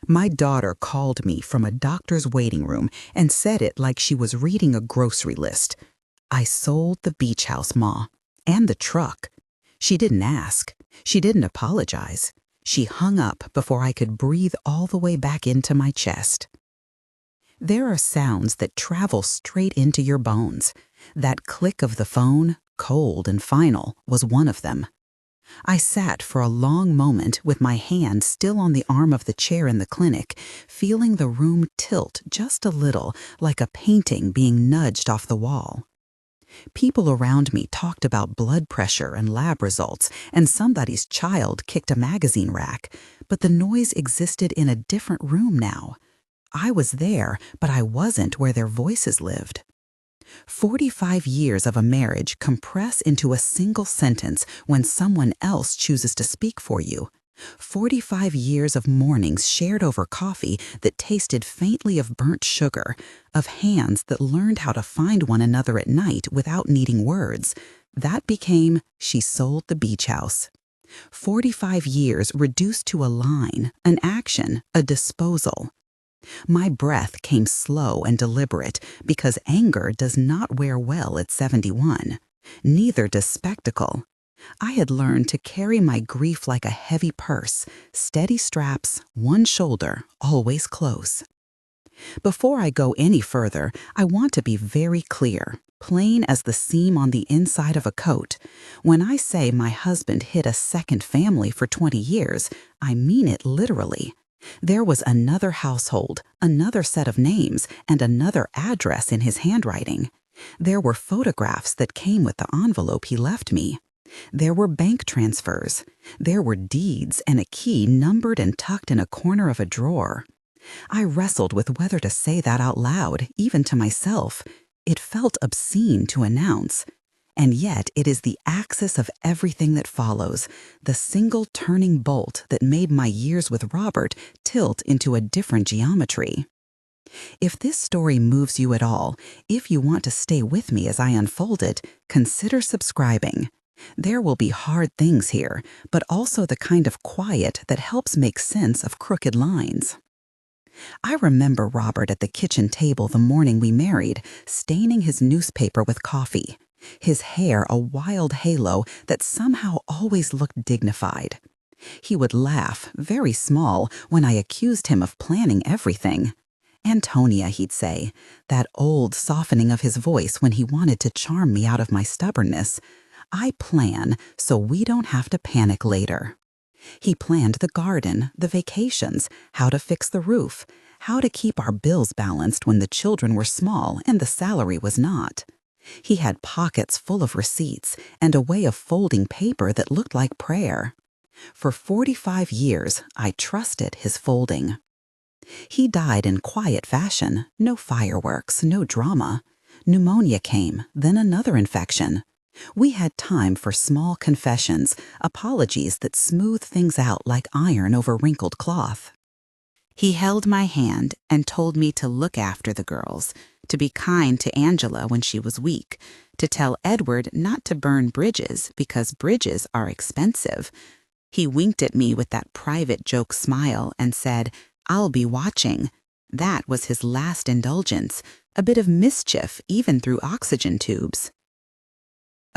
My daughter called me from a doctor's waiting room and said it like she was reading a grocery list. I sold the beach house, Ma, and the truck. She didn't ask. She didn't apologize. She hung up before I could breathe all the way back into my chest. There are sounds that travel straight into your bones. That click of the phone, cold and final, was one of them. I sat for a long moment with my hand still on the arm of the chair in the clinic, feeling the room tilt just a little, like a painting being nudged off the wall. People around me talked about blood pressure and lab results, and somebody's child kicked a magazine rack, but the noise existed in a different room now. I was there, but I wasn't where their voices lived. 45 years of a marriage compress into a single sentence when someone else chooses to speak for you. 45 years of mornings shared over coffee that tasted faintly of burnt sugar, of hands that learned how to find one another at night without needing words. That became She Sold the Beach House. 45 years reduced to a line, an action, a disposal. My breath came slow and deliberate because anger does not wear well at 71. Neither does spectacle. I had learned to carry my grief like a heavy purse, steady straps, one shoulder, always close. Before I go any further, I want to be very clear, plain as the seam on the inside of a coat. When I say my husband hid a second family for 20 years, I mean it literally. There was another household, another set of names, and another address in his handwriting. There were photographs that came with the envelope he left me. There were bank transfers. There were deeds and a key numbered and tucked in a corner of a drawer. I wrestled with whether to say that out loud, even to myself. It felt obscene to announce. And yet it is the axis of everything that follows, the single turning bolt that made my years with Robert tilt into a different geometry. If this story moves you at all, if you want to stay with me as I unfold it, consider subscribing. There will be hard things here, but also the kind of quiet that helps make sense of crooked lines. I remember Robert at the kitchen table the morning we married, staining his newspaper with coffee. His hair a wild halo that somehow always looked dignified. He would laugh, very small, when I accused him of planning everything. Antonia, he'd say, that old softening of his voice when he wanted to charm me out of my stubbornness. I plan so we don't have to panic later. He planned the garden, the vacations, how to fix the roof, how to keep our bills balanced when the children were small and the salary was not. He had pockets full of receipts and a way of folding paper that looked like prayer. For 45 years, I trusted his folding. He died in quiet fashion, no fireworks, no drama. Pneumonia came, then another infection. We had time for small confessions, apologies that smoothed things out like iron over wrinkled cloth. He held my hand and told me to look after the girls, to be kind to Angela when she was weak, to tell Edward not to burn bridges because bridges are expensive. He winked at me with that private joke smile and said, "I'll be watching." That was his last indulgence, a bit of mischief even through oxygen tubes.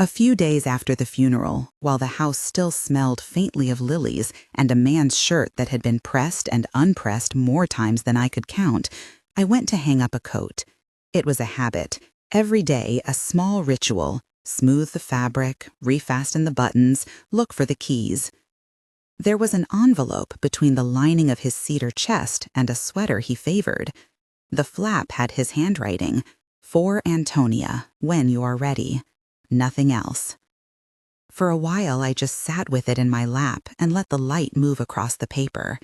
A few days after the funeral, while the house still smelled faintly of lilies and a man's shirt that had been pressed and unpressed more times than I could count, I went to hang up a coat. It was a habit. Every day, a small ritual. Smooth the fabric, refasten the buttons, look for the keys. There was an envelope between the lining of his cedar chest and a sweater he favored. The flap had his handwriting, "For Antonia, when you are ready." Nothing else. For a while, I just sat with it in my lap and let the light move across the paper.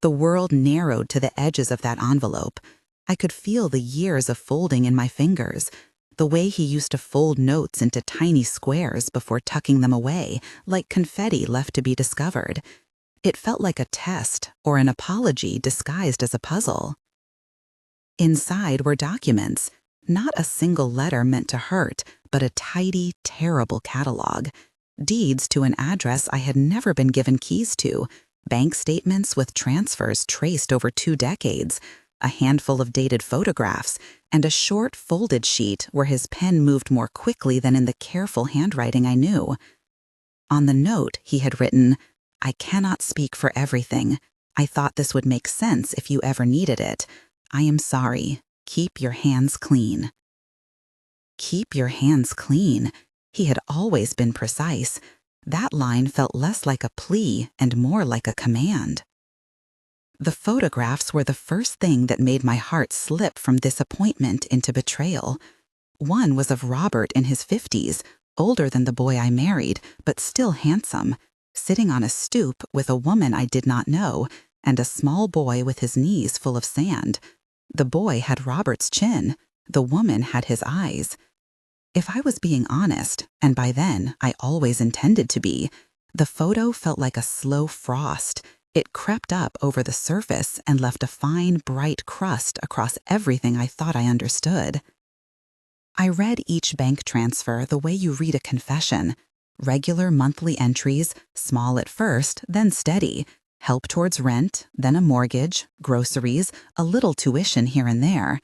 The world narrowed to the edges of that envelope. I could feel the years of folding in my fingers, the way he used to fold notes into tiny squares before tucking them away, like confetti left to be discovered. It felt like a test or an apology disguised as a puzzle. Inside were documents, not a single letter meant to hurt, but a tidy, terrible catalog. Deeds to an address I had never been given keys to, Bank statements with transfers traced over 2 decades, a handful of dated photographs, and a short folded sheet where his pen moved more quickly than in the careful handwriting I knew. On the note, he had written, "I cannot speak for everything. I thought this would make sense if you ever needed it. I am sorry. Keep your hands clean." Keep your hands clean. He had always been precise. That line felt less like a plea and more like a command. The photographs were the first thing that made my heart slip from disappointment into betrayal. One was of Robert in his 50s, older than the boy I married, but still handsome, sitting on a stoop with a woman I did not know, and a small boy with his knees full of sand. The boy had Robert's chin. The woman had his eyes. If I was being honest, and by then I always intended to be, the photo felt like a slow frost. It crept up over the surface and left a fine, bright crust across everything I thought I understood. I read each bank transfer the way you read a confession. Regular monthly entries, small at first, then steady. Help towards rent, then a mortgage, groceries, a little tuition here and there.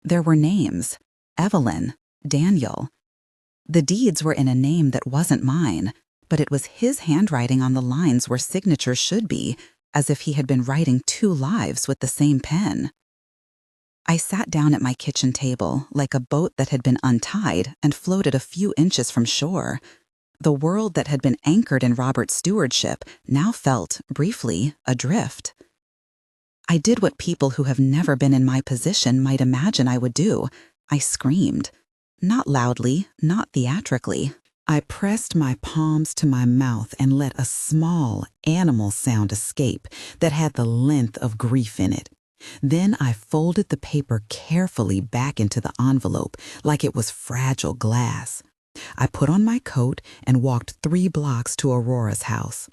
There were names: Evelyn, Daniel. The deeds were in a name that wasn't mine, but it was his handwriting on the lines where signatures should be, as if he had been writing 2 lives with the same pen. I sat down at my kitchen table like a boat that had been untied and floated a few inches from shore. The world that had been anchored in Robert's stewardship now felt, briefly, adrift. I did what people who have never been in my position might imagine I would do. I screamed. Not loudly, not theatrically. I pressed my palms to my mouth and let a small animal sound escape that had the length of grief in it. Then I folded the paper carefully back into the envelope like it was fragile glass. I put on my coat and walked 3 blocks to Aurora's house.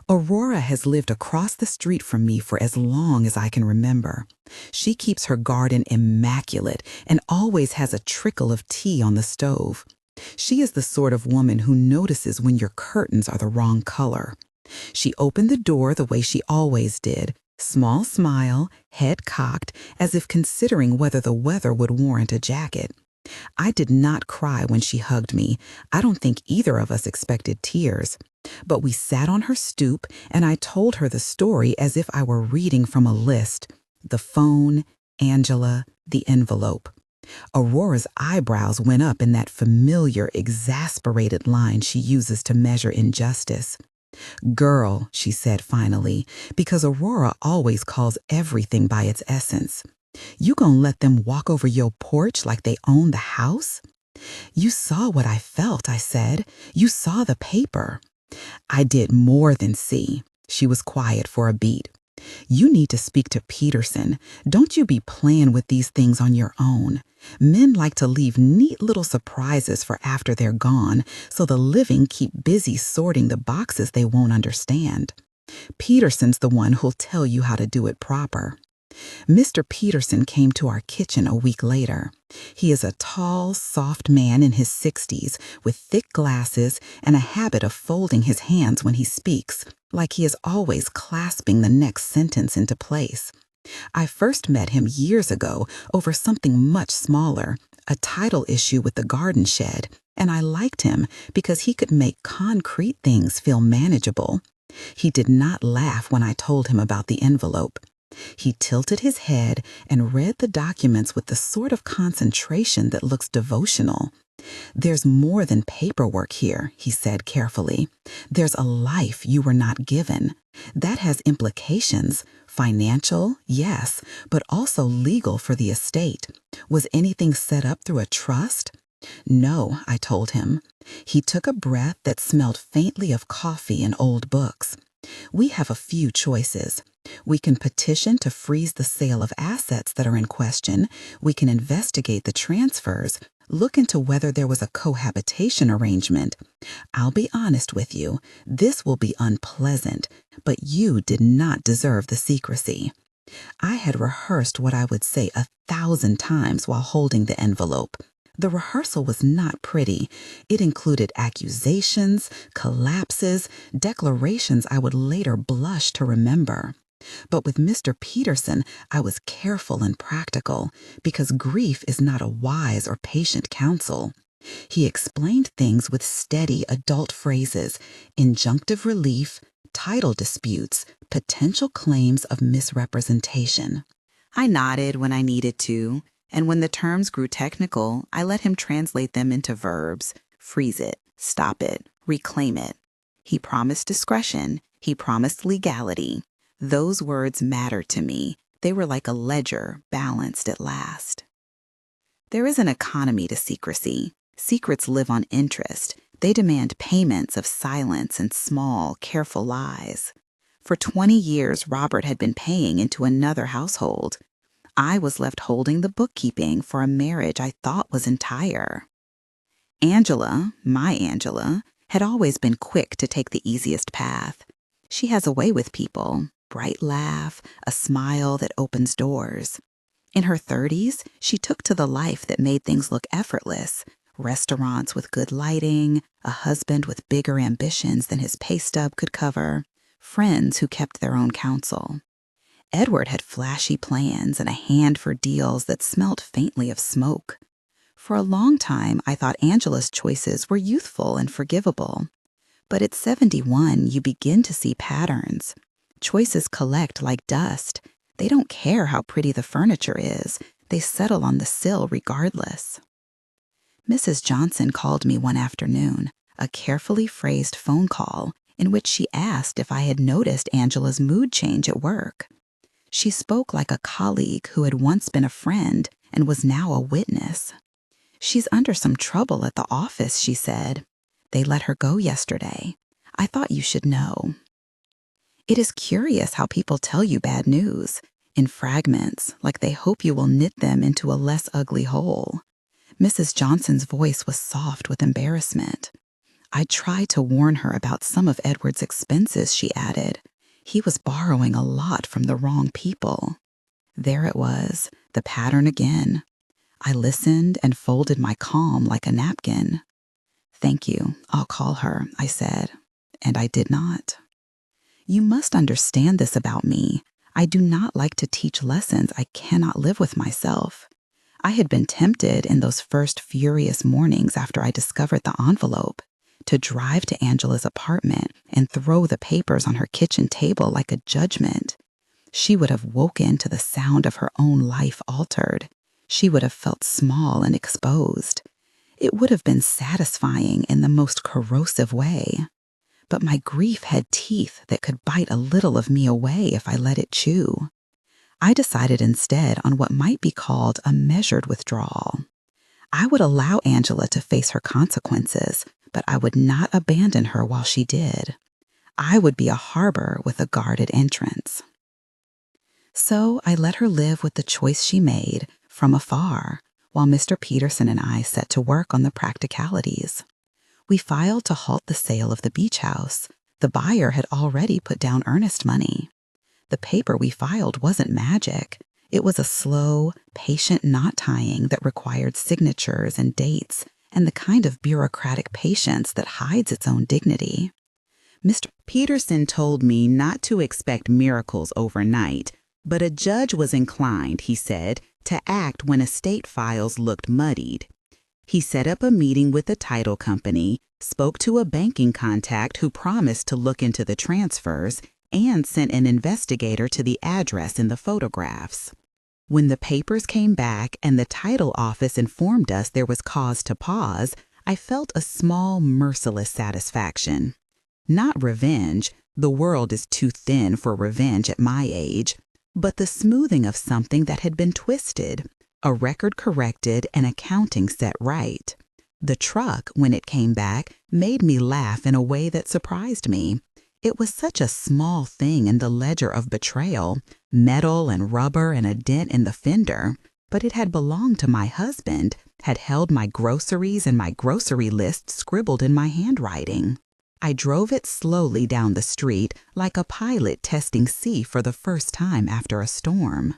Aurora has lived across the street from me for as long as I can remember. She keeps her garden immaculate and always has a trickle of tea on the stove. She is the sort of woman who notices when your curtains are the wrong color. She opened the door the way she always did, small smile, head cocked, as if considering whether the weather would warrant a jacket. I did not cry when she hugged me. I don't think either of us expected tears. But we sat on her stoop, and I told her the story as if I were reading from a list. The phone, Angela, the envelope. Aurora's eyebrows went up in that familiar, exasperated line she uses to measure injustice. "Girl," she said finally, because Aurora always calls everything by its essence. "You gonna let them walk over your porch like they own the house?" "You saw what I felt," I said. "You saw the paper." "I did more than see." She was quiet for a beat. "You need to speak to Peterson. Don't you be playing with these things on your own. Men like to leave neat little surprises for after they're gone, so the living keep busy sorting the boxes they won't understand. Peterson's the one who'll tell you how to do it proper." Mr. Peterson came to our kitchen a week later. He is a tall, soft man in his 60s with thick glasses and a habit of folding his hands when he speaks, like he is always clasping the next sentence into place. I first met him years ago over something much smaller, a title issue with the garden shed, and I liked him because he could make concrete things feel manageable. He did not laugh when I told him about the envelope. He tilted his head and read the documents with the sort of concentration that looks devotional. "There's more than paperwork here," he said carefully. "There's a life you were not given. That has implications, financial, yes, but also legal for the estate. Was anything set up through a trust?" "No," I told him. He took a breath that smelled faintly of coffee and old books. "We have a few choices. We can petition to freeze the sale of assets that are in question. We can investigate the transfers, look into whether there was a cohabitation arrangement. I'll be honest with you, this will be unpleasant, but you did not deserve the secrecy." I had rehearsed what I would say 1,000 times while holding the envelope. The rehearsal was not pretty. It included accusations, collapses, declarations I would later blush to remember. But with Mr. Peterson, I was careful and practical, because grief is not a wise or patient counsel. He explained things with steady adult phrases, injunctive relief, title disputes, potential claims of misrepresentation. I nodded when I needed to, and when the terms grew technical, I let him translate them into verbs: freeze it, stop it, reclaim it. He promised discretion. He promised legality. Those words mattered to me. They were like a ledger, balanced at last. There is an economy to secrecy. Secrets live on interest. They demand payments of silence and small, careful lies. For 20 years, Robert had been paying into another household. I was left holding the bookkeeping for a marriage I thought was entire. Angela, my Angela, had always been quick to take the easiest path. She has a way with people, bright laugh, a smile that opens doors. In her 30s, she took to the life that made things look effortless: restaurants with good lighting, a husband with bigger ambitions than his pay stub could cover, friends who kept their own counsel. Edward had flashy plans and a hand for deals that smelt faintly of smoke. For a long time, I thought Angela's choices were youthful and forgivable. But at 71, you begin to see patterns. Choices collect like dust. They don't care how pretty the furniture is. They settle on the sill regardless. Mrs. Johnson called me one afternoon, a carefully phrased phone call in which she asked if I had noticed Angela's mood change at work. She spoke like a colleague who had once been a friend and was now a witness. "She's under some trouble at the office," she said. "They let her go yesterday. I thought you should know." It is curious how people tell you bad news, in fragments, like they hope you will knit them into a less ugly whole. Mrs. Johnson's voice was soft with embarrassment. "I tried to warn her about some of Edward's expenses," she added. "He was borrowing a lot from the wrong people." There it was, the pattern again. I listened and folded my calm like a napkin. "Thank you, I'll call her," I said, and I did not. You must understand this about me. I do not like to teach lessons I cannot live with myself. I had been tempted in those first furious mornings after I discovered the envelope to drive to Angela's apartment and throw the papers on her kitchen table like a judgment. She would have woken to the sound of her own life altered. She would have felt small and exposed. It would have been satisfying in the most corrosive way. But my grief had teeth that could bite a little of me away if I let it chew. I decided instead on what might be called a measured withdrawal. I would allow Angela to face her consequences, but I would not abandon her while she did. I would be a harbor with a guarded entrance. So I let her live with the choice she made from afar, while Mr. Peterson and I set to work on the practicalities. We filed to halt the sale of the beach house. The buyer had already put down earnest money. The paper we filed wasn't magic. It was a slow, patient knot-tying that required signatures and dates and the kind of bureaucratic patience that hides its own dignity. Mr. Peterson told me not to expect miracles overnight, but a judge was inclined, he said, to act when estate files looked muddied. He set up a meeting with the title company, spoke to a banking contact who promised to look into the transfers, and sent an investigator to the address in the photographs. When the papers came back and the title office informed us there was cause to pause, I felt a small, merciless satisfaction. Not revenge, the world is too thin for revenge at my age, but the smoothing of something that had been twisted, a record corrected, an accounting set right. The truck, when it came back, made me laugh in a way that surprised me. It was such a small thing in the ledger of betrayal, metal and rubber and a dent in the fender, but it had belonged to my husband, had held my groceries and my grocery list scribbled in my handwriting. I drove it slowly down the street like a pilot testing sea for the first time after a storm.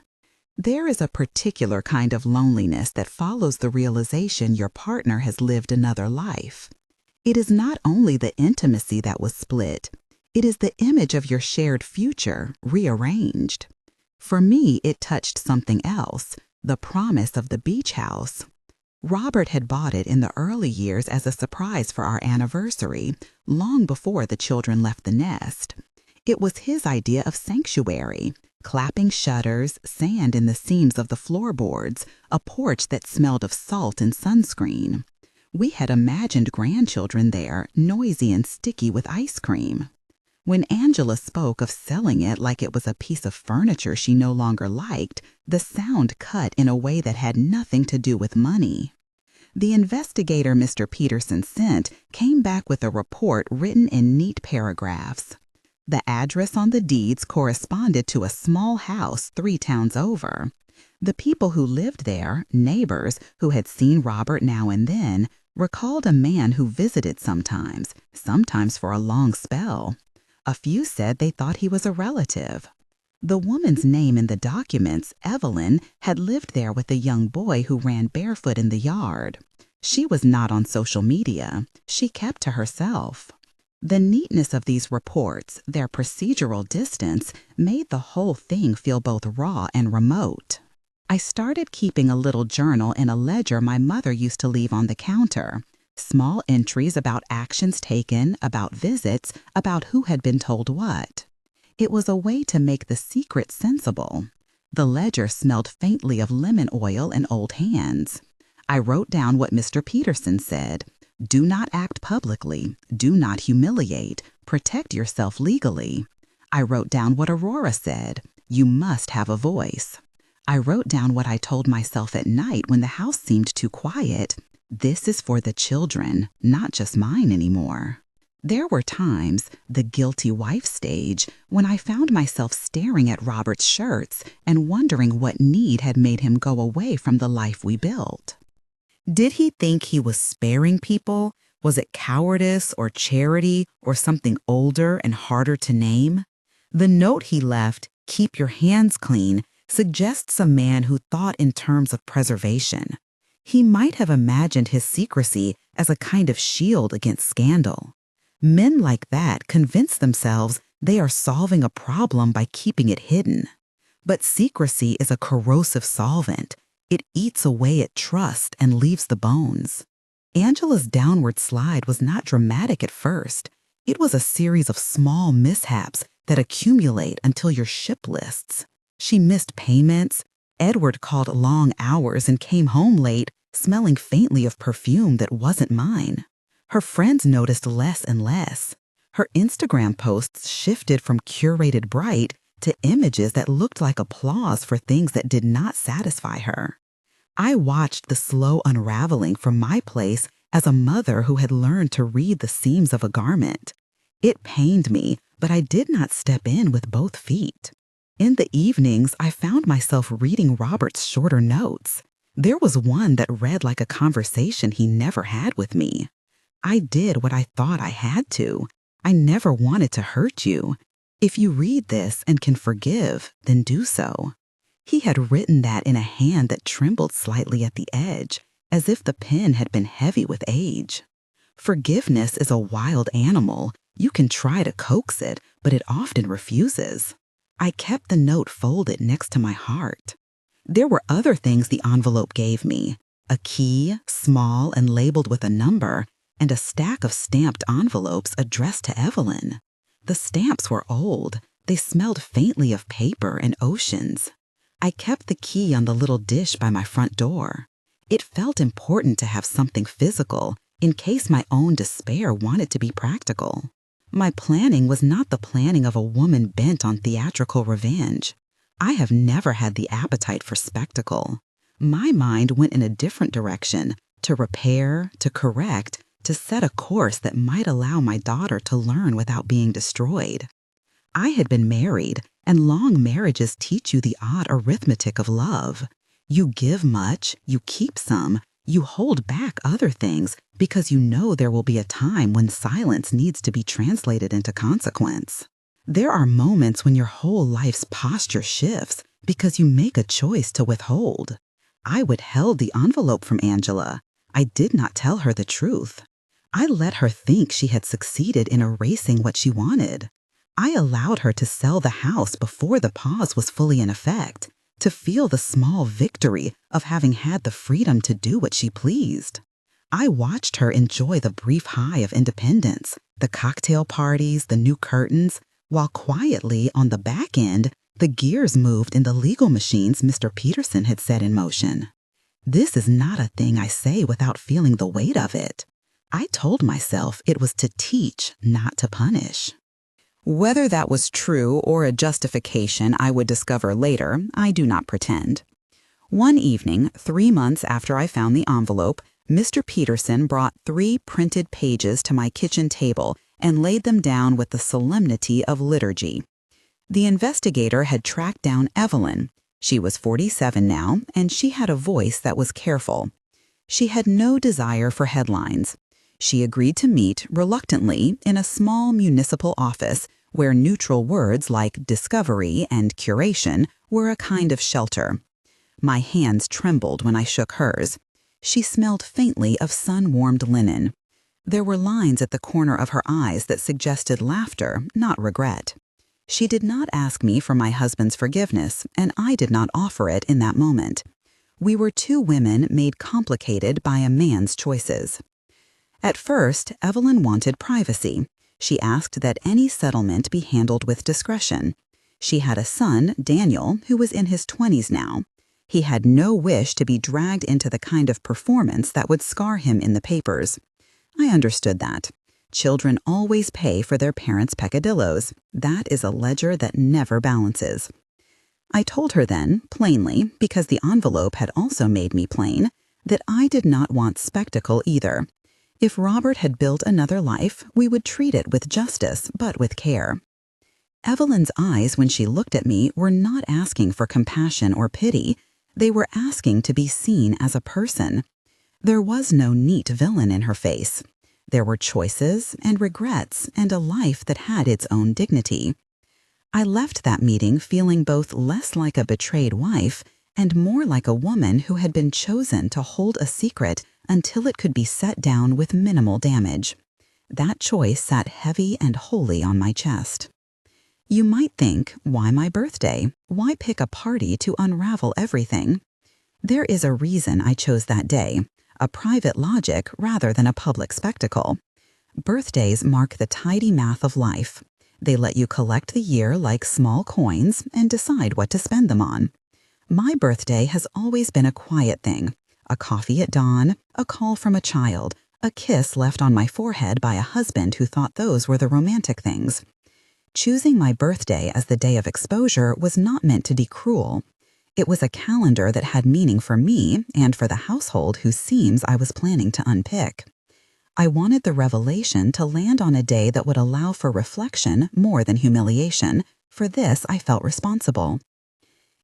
There is a particular kind of loneliness that follows the realization your partner has lived another life. It is not only the intimacy that was split, it is the image of your shared future rearranged. For me, it touched something else, the promise of the beach house. Robert had bought it in the early years as a surprise for our anniversary, long before the children left the nest. It was his idea of sanctuary, clapping shutters, sand in the seams of the floorboards, a porch that smelled of salt and sunscreen. We had imagined grandchildren there, noisy and sticky with ice cream. When Angela spoke of selling it like it was a piece of furniture she no longer liked, the sound cut in a way that had nothing to do with money. The investigator Mr. Peterson sent came back with a report written in neat paragraphs. The address on the deeds corresponded to a small house 3 towns over. The people who lived there, neighbors who had seen Robert now and then, recalled a man who visited sometimes for a long spell. A few said they thought he was a relative. The woman's name in the documents, Evelyn, had lived there with a young boy who ran barefoot in the yard. She was not on social media. She kept to herself. The neatness of these reports, their procedural distance, made the whole thing feel both raw and remote. I started keeping a little journal in a ledger my mother used to leave on the counter. Small entries about actions taken, about visits, about who had been told what. It was a way to make the secret sensible. The ledger smelled faintly of lemon oil and old hands. I wrote down what Mr. Peterson said. Do not act publicly. Do not humiliate. Protect yourself legally. I wrote down what Aurora said. You must have a voice. I wrote down what I told myself at night when the house seemed too quiet. This is for the children, not just mine anymore. There were times, the guilty wife stage, when I found myself staring at Robert's shirts and wondering what need had made him go away from the life we built. Did he think he was sparing people? Was it cowardice or charity or something older and harder to name? The note he left, "Keep your hands clean," suggests a man who thought in terms of preservation. He might have imagined his secrecy as a kind of shield against scandal. Men like that convince themselves they are solving a problem by keeping it hidden. But secrecy is a corrosive solvent. It eats away at trust and leaves the bones. Angela's downward slide was not dramatic at first. It was a series of small mishaps that accumulate until your ship lists. She missed payments. Edward called long hours and came home late, smelling faintly of perfume that wasn't mine. Her friends noticed less and less. Her Instagram posts shifted from curated bright to images that looked like applause for things that did not satisfy her. I watched the slow unraveling from my place as a mother who had learned to read the seams of a garment. It pained me, but I did not step in with both feet. In the evenings, I found myself reading Robert's shorter notes. There was one that read like a conversation he never had with me. I did what I thought I had to. I never wanted to hurt you. If you read this and can forgive, then do so. He had written that in a hand that trembled slightly at the edge, as if the pen had been heavy with age. Forgiveness is a wild animal. You can try to coax it, but it often refuses. I kept the note folded next to my heart. There were other things the envelope gave me. A key, small and labeled with a number, and a stack of stamped envelopes addressed to Evelyn. The stamps were old. They smelled faintly of paper and oceans. I kept the key on the little dish by my front door. It felt important to have something physical in case my own despair wanted to be practical. My planning was not the planning of a woman bent on theatrical revenge. I have never had the appetite for spectacle. My mind went in a different direction, to repair, to correct, to set a course that might allow my daughter to learn without being destroyed. I had been married, and long marriages teach you the odd arithmetic of love. You give much, you keep some, you hold back other things because you know there will be a time when silence needs to be translated into consequence. There are moments when your whole life's posture shifts Because you make a choice to withhold. I withheld the envelope from Angela. I did not tell her the truth. I let her think she had succeeded in erasing what she wanted. I allowed her to sell the house before the pause was fully in effect, to feel the small victory of having had the freedom to do what she pleased. I watched her enjoy the brief high of independence, the cocktail parties, the new curtains, while quietly on the back end, the gears moved in the legal machines Mr. Peterson had set in motion. This is not a thing I say without feeling the weight of it. I told myself it was to teach, not to punish. Whether that was true or a justification I would discover later, I do not pretend. One evening, 3 months after I found the envelope, Mr. Peterson brought 3 printed pages to my kitchen table and laid them down with the solemnity of liturgy. The investigator had tracked down Evelyn. She was 47 now, and she had a voice that was careful. She had no desire for headlines. She agreed to meet, reluctantly, in a small municipal office where neutral words like discovery and curation were a kind of shelter. My hands trembled when I shook hers. She smelled faintly of sun-warmed linen. There were lines at the corner of her eyes that suggested laughter, not regret. She did not ask me for my husband's forgiveness, and I did not offer it in that moment. We were 2 women made complicated by a man's choices. At first, Evelyn wanted privacy. She asked that any settlement be handled with discretion. She had a son, Daniel, who was in his 20s now. He had no wish to be dragged into the kind of performance that would scar him in the papers. I understood that. Children always pay for their parents' peccadillos. That is a ledger that never balances. I told her then, plainly, because the envelope had also made me plain, that I did not want spectacle either. If Robert had built another life, we would treat it with justice, but with care. Evelyn's eyes, when she looked at me, were not asking for compassion or pity. They were asking to be seen as a person. There was no neat villain in her face. There were choices and regrets and a life that had its own dignity. I left that meeting feeling both less like a betrayed wife and more like a woman who had been chosen to hold a secret until it could be set down with minimal damage. That choice sat heavy and wholly on my chest. You might think, why my birthday? Why pick a party to unravel everything? There is a reason I chose that day, a private logic rather than a public spectacle. Birthdays mark the tidy math of life. They let you collect the year like small coins and decide what to spend them on. My birthday has always been a quiet thing. A coffee at dawn, a call from a child, a kiss left on my forehead by a husband who thought those were the romantic things. Choosing my birthday as the day of exposure was not meant to be cruel. It was a calendar that had meaning for me and for the household whose seams I was planning to unpick. I wanted the revelation to land on a day that would allow for reflection more than humiliation. For this, I felt responsible.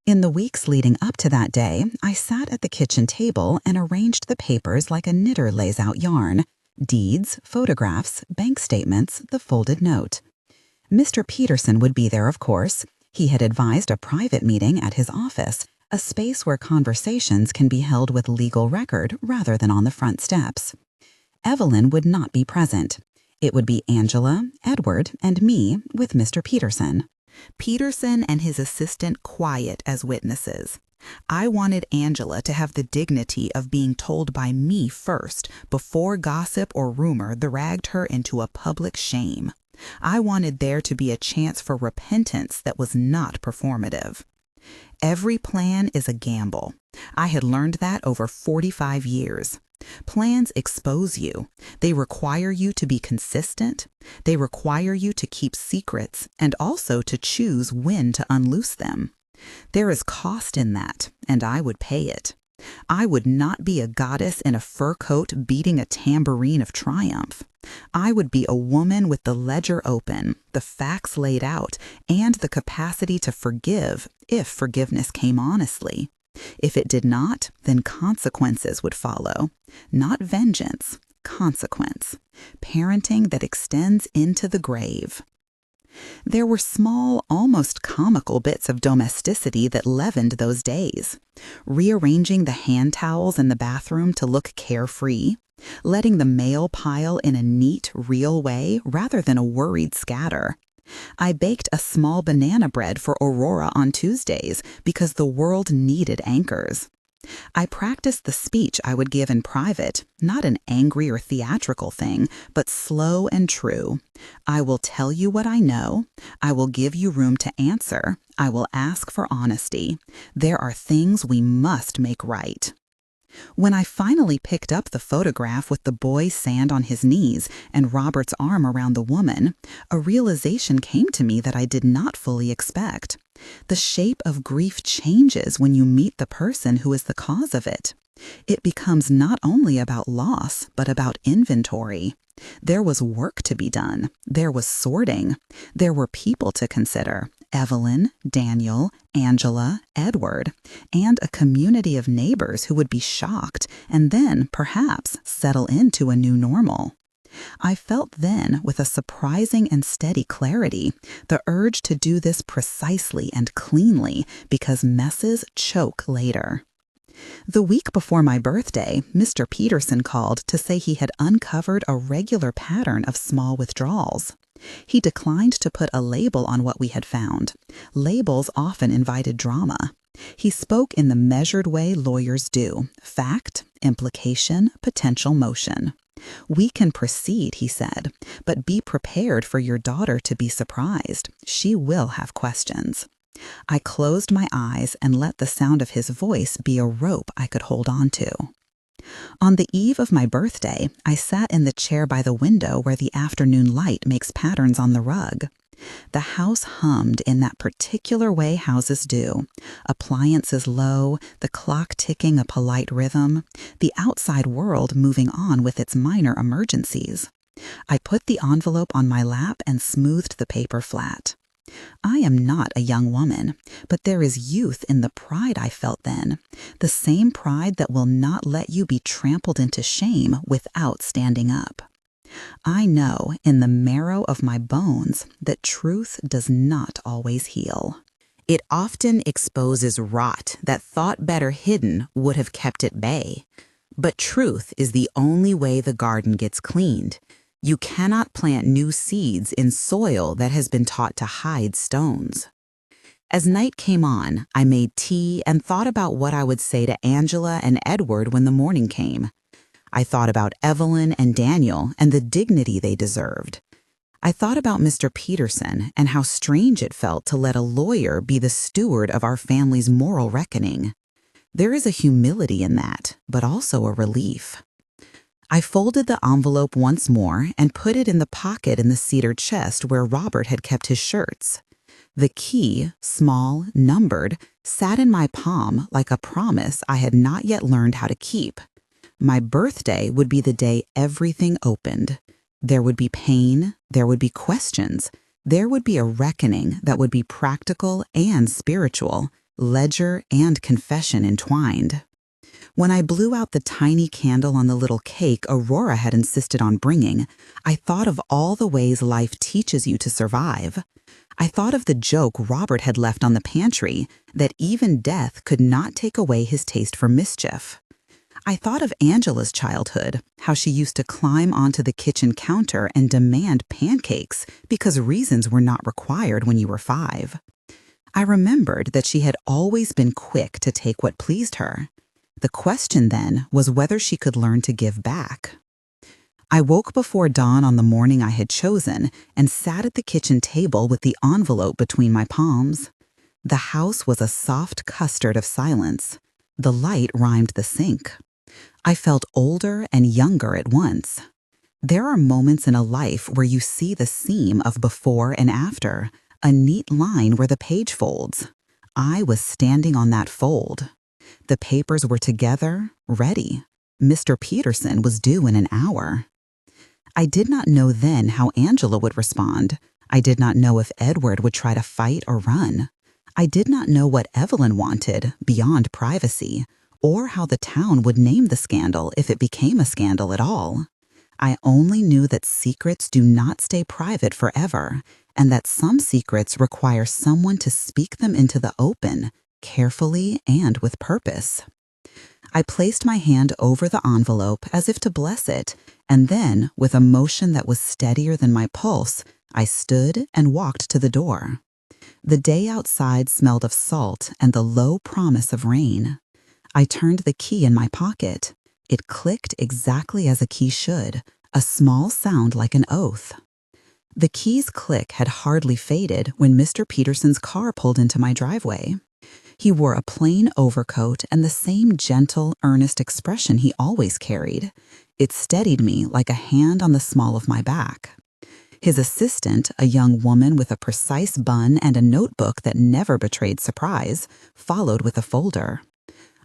In the weeks leading up to that day, I sat at the kitchen table and arranged the papers like a knitter lays out yarn: deeds, photographs, bank statements, the folded note. Mr. Peterson would be there, of course. He had advised a private meeting at his office, a space where conversations can be held with legal record rather than on the front steps. Evelyn would not be present. It would be Angela, Edward, and me with Mr. Peterson. Peterson and his assistant quiet as witnesses. I wanted Angela to have the dignity of being told by me first, before gossip or rumor dragged her into a public shame. I wanted there to be a chance for repentance that was not performative. Every plan is a gamble. I had learned that over 45 years. Plans expose you. They require you to be consistent. They require you to keep secrets and also to choose when to unloose them. There is cost in that, and I would pay it. I would not be a goddess in a fur coat beating a tambourine of triumph. I would be a woman with the ledger open, the facts laid out, and the capacity to forgive if forgiveness came honestly. If it did not, then consequences would follow. Not vengeance, consequence. Parenting that extends into the grave. There were small, almost comical bits of domesticity that leavened those days. Rearranging the hand towels in the bathroom to look carefree, letting the mail pile in a neat, real way rather than a worried scatter. I baked a small banana bread for Aurora on Tuesdays because the world needed anchors. I practiced the speech I would give in private, not an angry or theatrical thing, but slow and true. I will tell you what I know. I will give you room to answer. I will ask for honesty. There are things we must make right. When I finally picked up the photograph with the boy's sand on his knees and Robert's arm around the woman, a realization came to me that I did not fully expect. The shape of grief changes when you meet the person who is the cause of it. It becomes not only about loss, but about inventory. There was work to be done. There was sorting. There were people to consider. Evelyn, Daniel, Angela, Edward, and a community of neighbors who would be shocked and then, perhaps, settle into a new normal. I felt then, with a surprising and steady clarity, the urge to do this precisely and cleanly because messes choke later. The week before my birthday, Mr. Peterson called to say he had uncovered a regular pattern of small withdrawals. He declined to put a label on what we had found. Labels often invited drama. He spoke in the measured way lawyers do: fact, implication, potential motion. We can proceed, he said, but be prepared for your daughter to be surprised. She will have questions. I closed my eyes and let the sound of his voice be a rope I could hold on to. On the eve of my birthday, I sat in the chair by the window where the afternoon light makes patterns on the rug. The house hummed in that particular way houses do, appliances low, the clock ticking a polite rhythm, the outside world moving on with its minor emergencies. I put the envelope on my lap and smoothed the paper flat. I am not a young woman, but there is youth in the pride I felt then, the same pride that will not let you be trampled into shame without standing up. I know in the marrow of my bones that truth does not always heal. It often exposes rot that thought better hidden would have kept at bay. But truth is the only way the garden gets cleaned. You cannot plant new seeds in soil that has been taught to hide stones. As night came on, I made tea and thought about what I would say to Angela and Edward when the morning came. I thought about Evelyn and Daniel and the dignity they deserved. I thought about Mr. Peterson and how strange it felt to let a lawyer be the steward of our family's moral reckoning. There is a humility in that, but also a relief. I folded the envelope once more and put it in the pocket in the cedar chest where Robert had kept his shirts. The key, small, numbered, sat in my palm like a promise I had not yet learned how to keep. My birthday would be the day everything opened. There would be pain, there would be questions, there would be a reckoning that would be practical and spiritual, ledger and confession entwined. When I blew out the tiny candle on the little cake Aurora had insisted on bringing, I thought of all the ways life teaches you to survive. I thought of the joke Robert had left on the pantry, that even death could not take away his taste for mischief. I thought of Angela's childhood, how she used to climb onto the kitchen counter and demand pancakes because reasons were not required when you were 5. I remembered that she had always been quick to take what pleased her. The question then was whether she could learn to give back. I woke before dawn on the morning I had chosen and sat at the kitchen table with the envelope between my palms. The house was a soft custard of silence. The light rhymed the sink. I felt older and younger at once. There are moments in a life where you see the seam of before and after, a neat line where the page folds. I was standing on that fold. The papers were together, ready. Mr. Peterson was due in an hour. I did not know then how Angela would respond. I did not know if Edward would try to fight or run. I did not know what Evelyn wanted, beyond privacy, or how the town would name the scandal if it became a scandal at all. I only knew that secrets do not stay private forever, and that some secrets require someone to speak them into the open, carefully and with purpose. I placed my hand over the envelope as if to bless it, and then, with a motion that was steadier than my pulse, I stood and walked to the door. The day outside smelled of salt and the low promise of rain. I turned the key in my pocket. It clicked exactly as a key should, a small sound like an oath. The key's click had hardly faded when Mr. Peterson's car pulled into my driveway. He wore a plain overcoat and the same gentle, earnest expression he always carried. It steadied me like a hand on the small of my back. His assistant, a young woman with a precise bun and a notebook that never betrayed surprise, followed with a folder.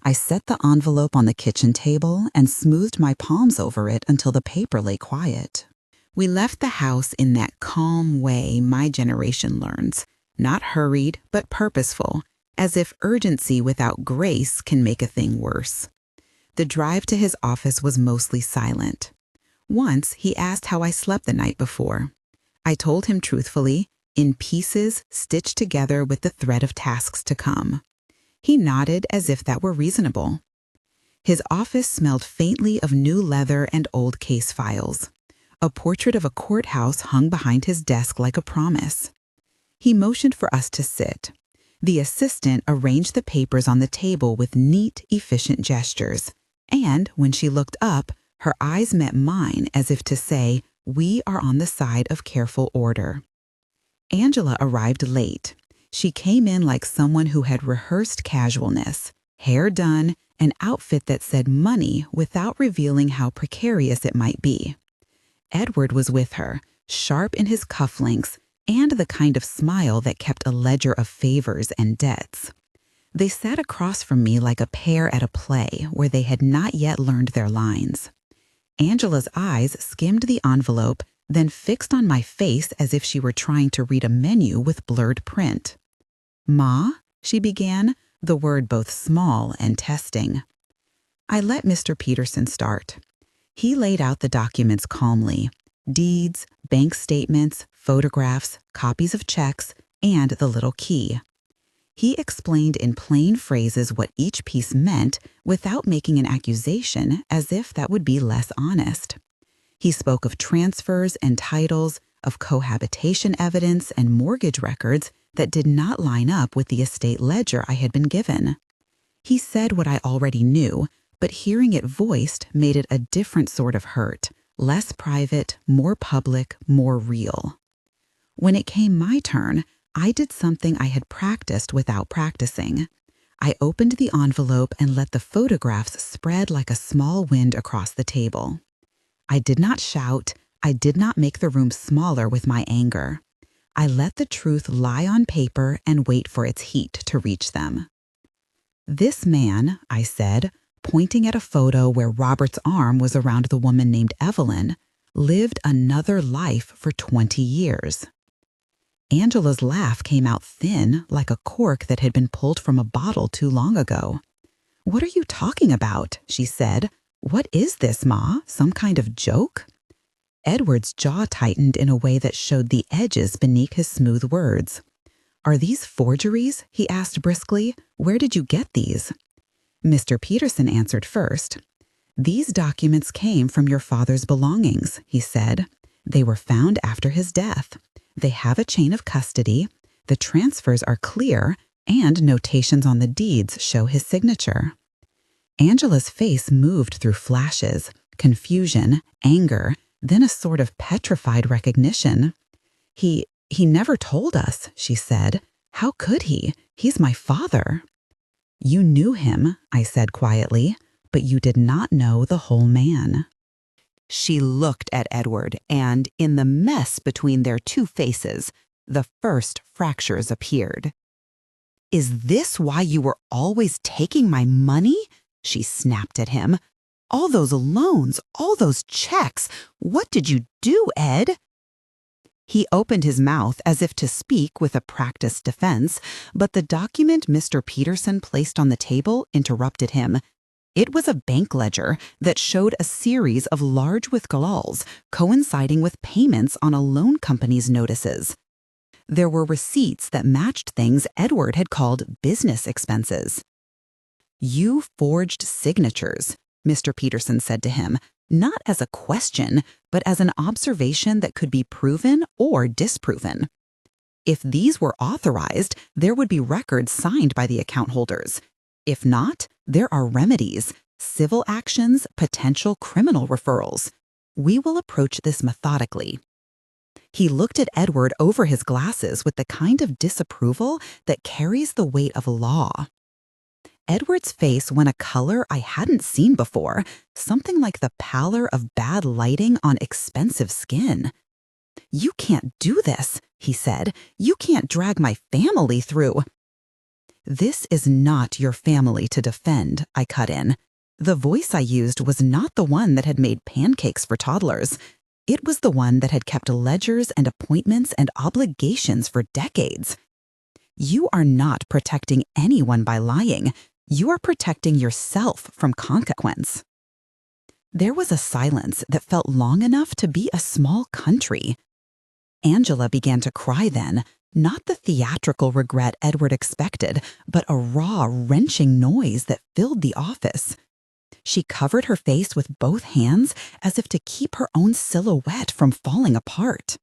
I set the envelope on the kitchen table and smoothed my palms over it until the paper lay quiet. We left the house in that calm way my generation learns, not hurried but purposeful, as if urgency without grace can make a thing worse. The drive to his office was mostly silent. Once he asked how I slept the night before. I told him truthfully, in pieces stitched together with the thread of tasks to come. He nodded as if that were reasonable. His office smelled faintly of new leather and old case files. A portrait of a courthouse hung behind his desk like a promise. He motioned for us to sit. The assistant arranged the papers on the table with neat, efficient gestures, and when she looked up, her eyes met mine as if to say, "We are on the side of careful order." Angela arrived late. She came in like someone who had rehearsed casualness, hair done, an outfit that said money without revealing how precarious it might be. Edward was with her, sharp in his cufflinks, and the kind of smile that kept a ledger of favors and debts. They sat across from me like a pair at a play where they had not yet learned their lines. Angela's eyes skimmed the envelope, then fixed on my face as if she were trying to read a menu with blurred print. "Ma?" she began, the word both small and testing. I let Mr. Peterson start. He laid out the documents calmly: deeds, bank statements, photographs, copies of checks, and the little key. He explained in plain phrases what each piece meant without making an accusation, as if that would be less honest. He spoke of transfers and titles, of cohabitation evidence and mortgage records that did not line up with the estate ledger I had been given. He said what I already knew, but hearing it voiced made it a different sort of hurt, less private, more public, more real. When it came my turn, I did something I had practiced without practicing. I opened the envelope and let the photographs spread like a small wind across the table. I did not shout. I did not make the room smaller with my anger. I let the truth lie on paper and wait for its heat to reach them. "This man," I said, pointing at a photo where Robert's arm was around the woman named Evelyn, "lived another life for 20 years. Angela's laugh came out thin, like a cork that had been pulled from a bottle too long ago. "What are you talking about?" she said. "What is this, Ma? Some kind of joke?" Edward's jaw tightened in a way that showed the edges beneath his smooth words. "Are these forgeries?" he asked briskly. "Where did you get these?" Mr. Peterson answered first. "These documents came from your father's belongings," he said. "They were found after his death. They have a chain of custody, the transfers are clear, and notations on the deeds show his signature." Angela's face moved through flashes, confusion, anger, then a sort of petrified recognition. He never told us," she said. "How could he? He's my father." "You knew him," I said quietly, "but you did not know the whole man." She looked at Edward, and in the mess between their two faces, the first fractures appeared. "Is this why you were always taking my money?" she snapped at him. "All those loans, all those checks. What did you do, Ed?" He opened his mouth as if to speak with a practiced defense, but the document Mr. Peterson placed on the table interrupted him. It was a bank ledger that showed a series of large withdrawals coinciding with payments on a loan company's notices. There were receipts that matched things Edward had called business expenses. "You forged signatures," Mr. Peterson said to him, not as a question, but as an observation that could be proven or disproven. If these were authorized, there would be records signed by the account holders. If not, there are remedies, civil actions, potential criminal referrals. We will approach this methodically. He looked at Edward over his glasses with the kind of disapproval that carries the weight of law. Edward's face went a color I hadn't seen before, something like the pallor of bad lighting on expensive skin. "You can't do this," he said. "You can't drag my family through." "This is not your family to defend," I cut in. The voice I used was not the one that had made pancakes for toddlers. It was the one that had kept ledgers and appointments and obligations for decades. "You are not protecting anyone by lying. You are protecting yourself from consequence." There was a silence that felt long enough to be a small country. Angela began to cry then, not the theatrical regret Edward expected, but a raw, wrenching noise that filled the office. She covered her face with both hands as if to keep her own silhouette from falling apart.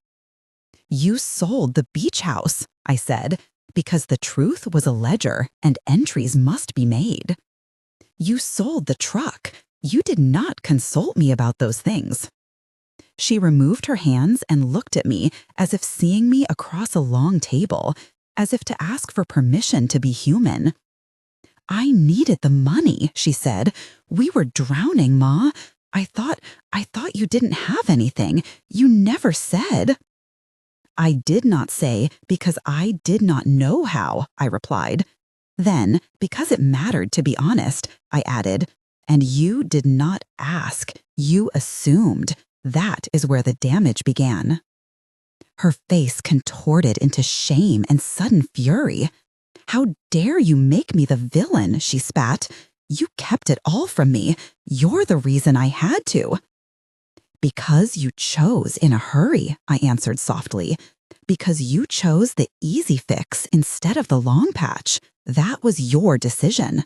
"You sold the beach house," I said, "because the truth was a ledger and entries must be made. You sold the truck. You did not consult me about those things." She removed her hands and looked at me as if seeing me across a long table, as if to ask for permission to be human. "I needed the money," she said. "We were drowning, Ma. I thought you didn't have anything. You never said." "I did not say because I did not know how," I replied. Then, because it mattered to be honest, I added, "And you did not ask. You assumed. That is where the damage began." Her face contorted into shame and sudden fury. "How dare you make me the villain?" she spat. "You kept it all from me. You're the reason I had to." "Because you chose in a hurry," I answered softly. "Because you chose the easy fix instead of the long patch. That was your decision."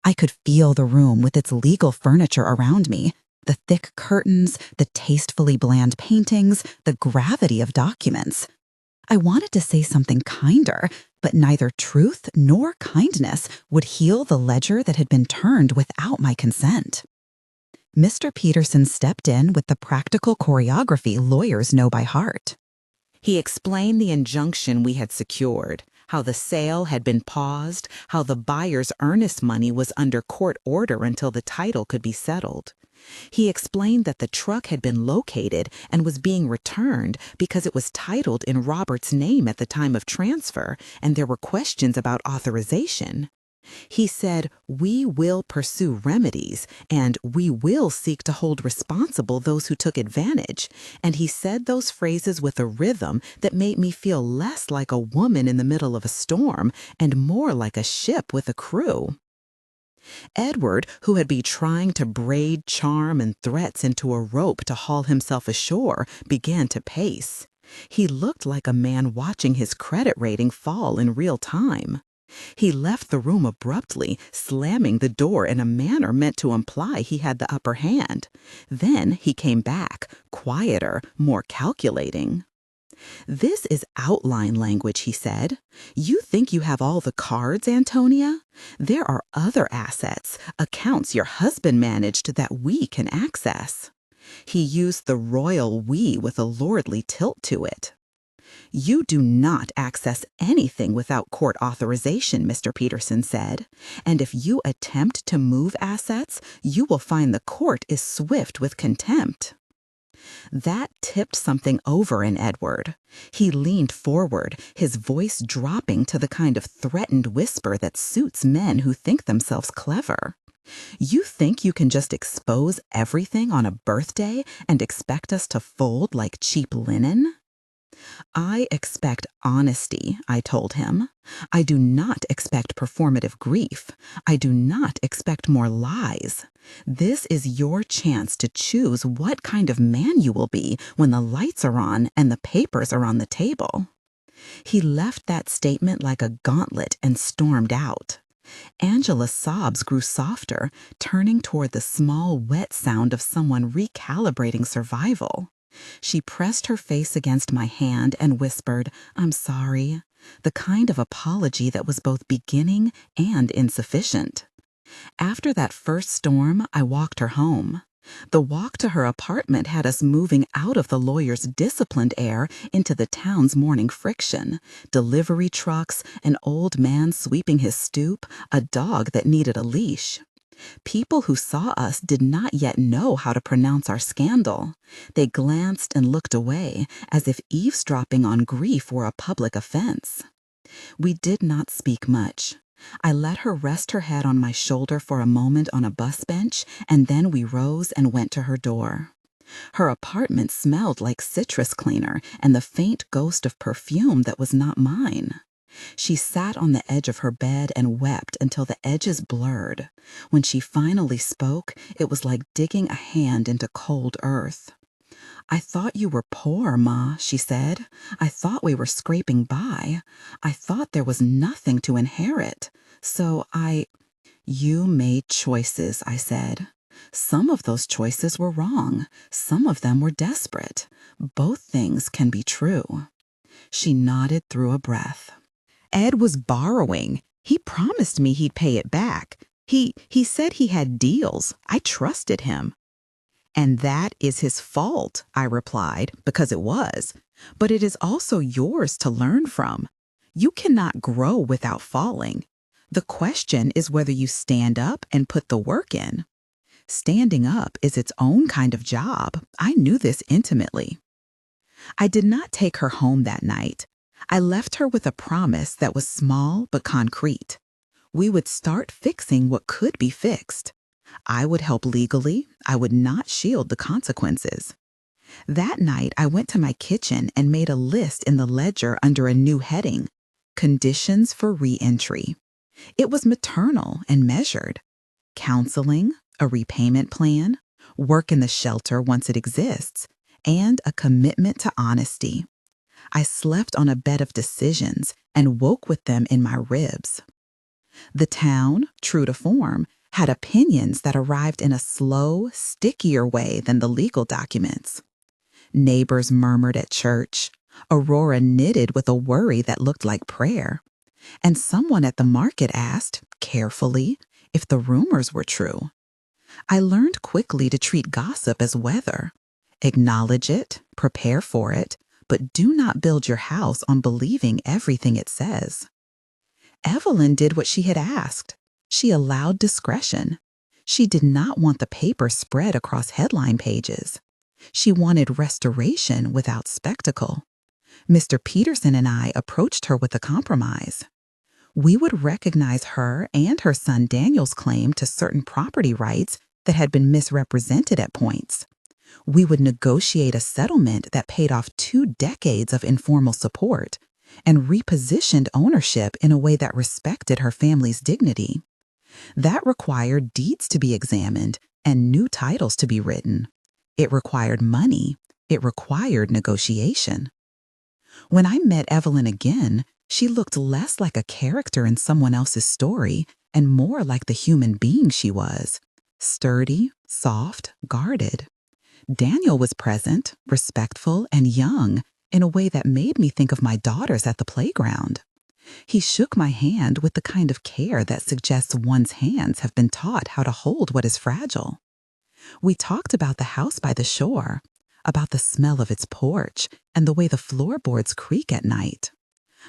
I could feel the room with its legal furniture around me, the thick curtains, the tastefully bland paintings, the gravity of documents. I wanted to say something kinder, but neither truth nor kindness would heal the ledger that had been turned without my consent. Mr. Peterson stepped in with the practical choreography lawyers know by heart. He explained the injunction we had secured, how the sale had been paused, how the buyer's earnest money was under court order until the title could be settled. He explained that the truck had been located and was being returned because it was titled in Robert's name at the time of transfer, and there were questions about authorization. He said, "We will pursue remedies, and we will seek to hold responsible those who took advantage." And he said those phrases with a rhythm that made me feel less like a woman in the middle of a storm and more like a ship with a crew. Edward, who had been trying to braid charm and threats into a rope to haul himself ashore, began to pace. He looked like a man watching his credit rating fall in real time. He left the room abruptly, slamming the door in a manner meant to imply he had the upper hand. Then he came back, quieter, more calculating. "This is outline language," he said. "You think you have all the cards, Antonia? There are other assets, accounts your husband managed that we can access." He used the royal "we" with a lordly tilt to it. "You do not access anything without court authorization," Mr. Peterson said. "And if you attempt to move assets, you will find the court is swift with contempt." That tipped something over in Edward. He leaned forward, his voice dropping to the kind of threatened whisper that suits men who think themselves clever. "You think you can just expose everything on a birthday and expect us to fold like cheap linen?" "I expect honesty," I told him. "I do not expect performative grief. I do not expect more lies. This is your chance to choose what kind of man you will be when the lights are on and the papers are on the table." He left that statement like a gauntlet and stormed out. Angela's sobs grew softer, turning toward the small, wet sound of someone recalibrating survival. She pressed her face against my hand and whispered, "I'm sorry," the kind of apology that was both beginning and insufficient. After that first storm, I walked her home. The walk to her apartment had us moving out of the lawyer's disciplined air into the town's morning friction. Delivery trucks, an old man sweeping his stoop, a dog that needed a leash. People who saw us did not yet know how to pronounce our scandal. They glanced and looked away, as if eavesdropping on grief were a public offense. We did not speak much. I let her rest her head on my shoulder for a moment on a bus bench, and then we rose and went to her door. Her apartment smelled like citrus cleaner and the faint ghost of perfume that was not mine. She sat on the edge of her bed and wept until the edges blurred. When she finally spoke, it was like digging a hand into cold earth. "I thought you were poor, Ma," she said. "I thought we were scraping by. I thought there was nothing to inherit. So You made choices," I said. "Some of those choices were wrong. Some of them were desperate. Both things can be true." She nodded through a breath. "Ed was borrowing. He promised me he'd pay it back. He said he had deals. I trusted him." "And that is his fault," I replied, because it was. "But it is also yours to learn from. You cannot grow without falling. The question is whether you stand up and put the work in." Standing up is its own kind of job. I knew this intimately. I did not take her home that night. I left her with a promise that was small but concrete. We would start fixing what could be fixed. I would help legally. I would not shield the consequences. That night, I went to my kitchen and made a list in the ledger under a new heading: Conditions for Re-Entry. It was maternal and measured. Counseling, a repayment plan, work in the shelter once it exists, and a commitment to honesty. I slept on a bed of decisions and woke with them in my ribs. The town, true to form, had opinions that arrived in a slow, stickier way than the legal documents. Neighbors murmured at church. Aurora knitted with a worry that looked like prayer. And someone at the market asked, carefully, if the rumors were true. I learned quickly to treat gossip as weather. Acknowledge it, prepare for it, but do not build your house on believing everything it says. Evelyn did what she had asked. She allowed discretion. She did not want the paper spread across headline pages. She wanted restoration without spectacle. Mr. Peterson and I approached her with a compromise. We would recognize her and her son Daniel's claim to certain property rights that had been misrepresented at points. We would negotiate a settlement that paid off 2 decades of informal support and repositioned ownership in a way that respected her family's dignity. That required deeds to be examined and new titles to be written. It required money. It required negotiation. When I met Evelyn again, she looked less like a character in someone else's story and more like the human being she was. Sturdy, soft, guarded. Daniel was present, respectful, and young in a way that made me think of my daughters at the playground. He shook my hand with the kind of care that suggests one's hands have been taught how to hold what is fragile. We talked about the house by the shore, about the smell of its porch and the way the floorboards creak at night.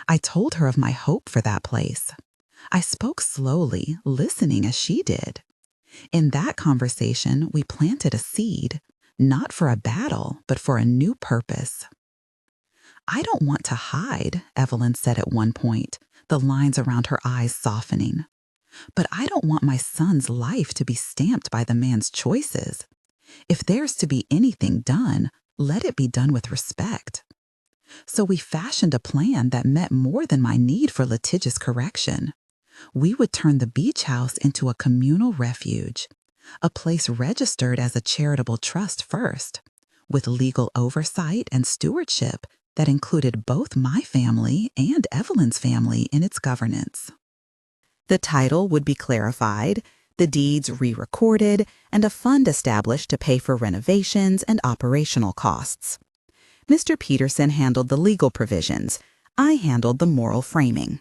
I told her of my hope for that place. I spoke slowly, listening as she did. In that conversation, we planted a seed, not for a battle, but for a new purpose. "I don't want to hide," Evelyn said at one point, the lines around her eyes softening. "But I don't want my son's life to be stamped by the man's choices. If there's to be anything done, let it be done with respect." So we fashioned a plan that met more than my need for litigious correction. We would turn the beach house into a communal refuge, a place registered as a charitable trust first, with legal oversight and stewardship that included both my family and Evelyn's family in its governance. The title would be clarified, the deeds re-recorded, and a fund established to pay for renovations and operational costs. Mr. Peterson handled the legal provisions. I handled the moral framing.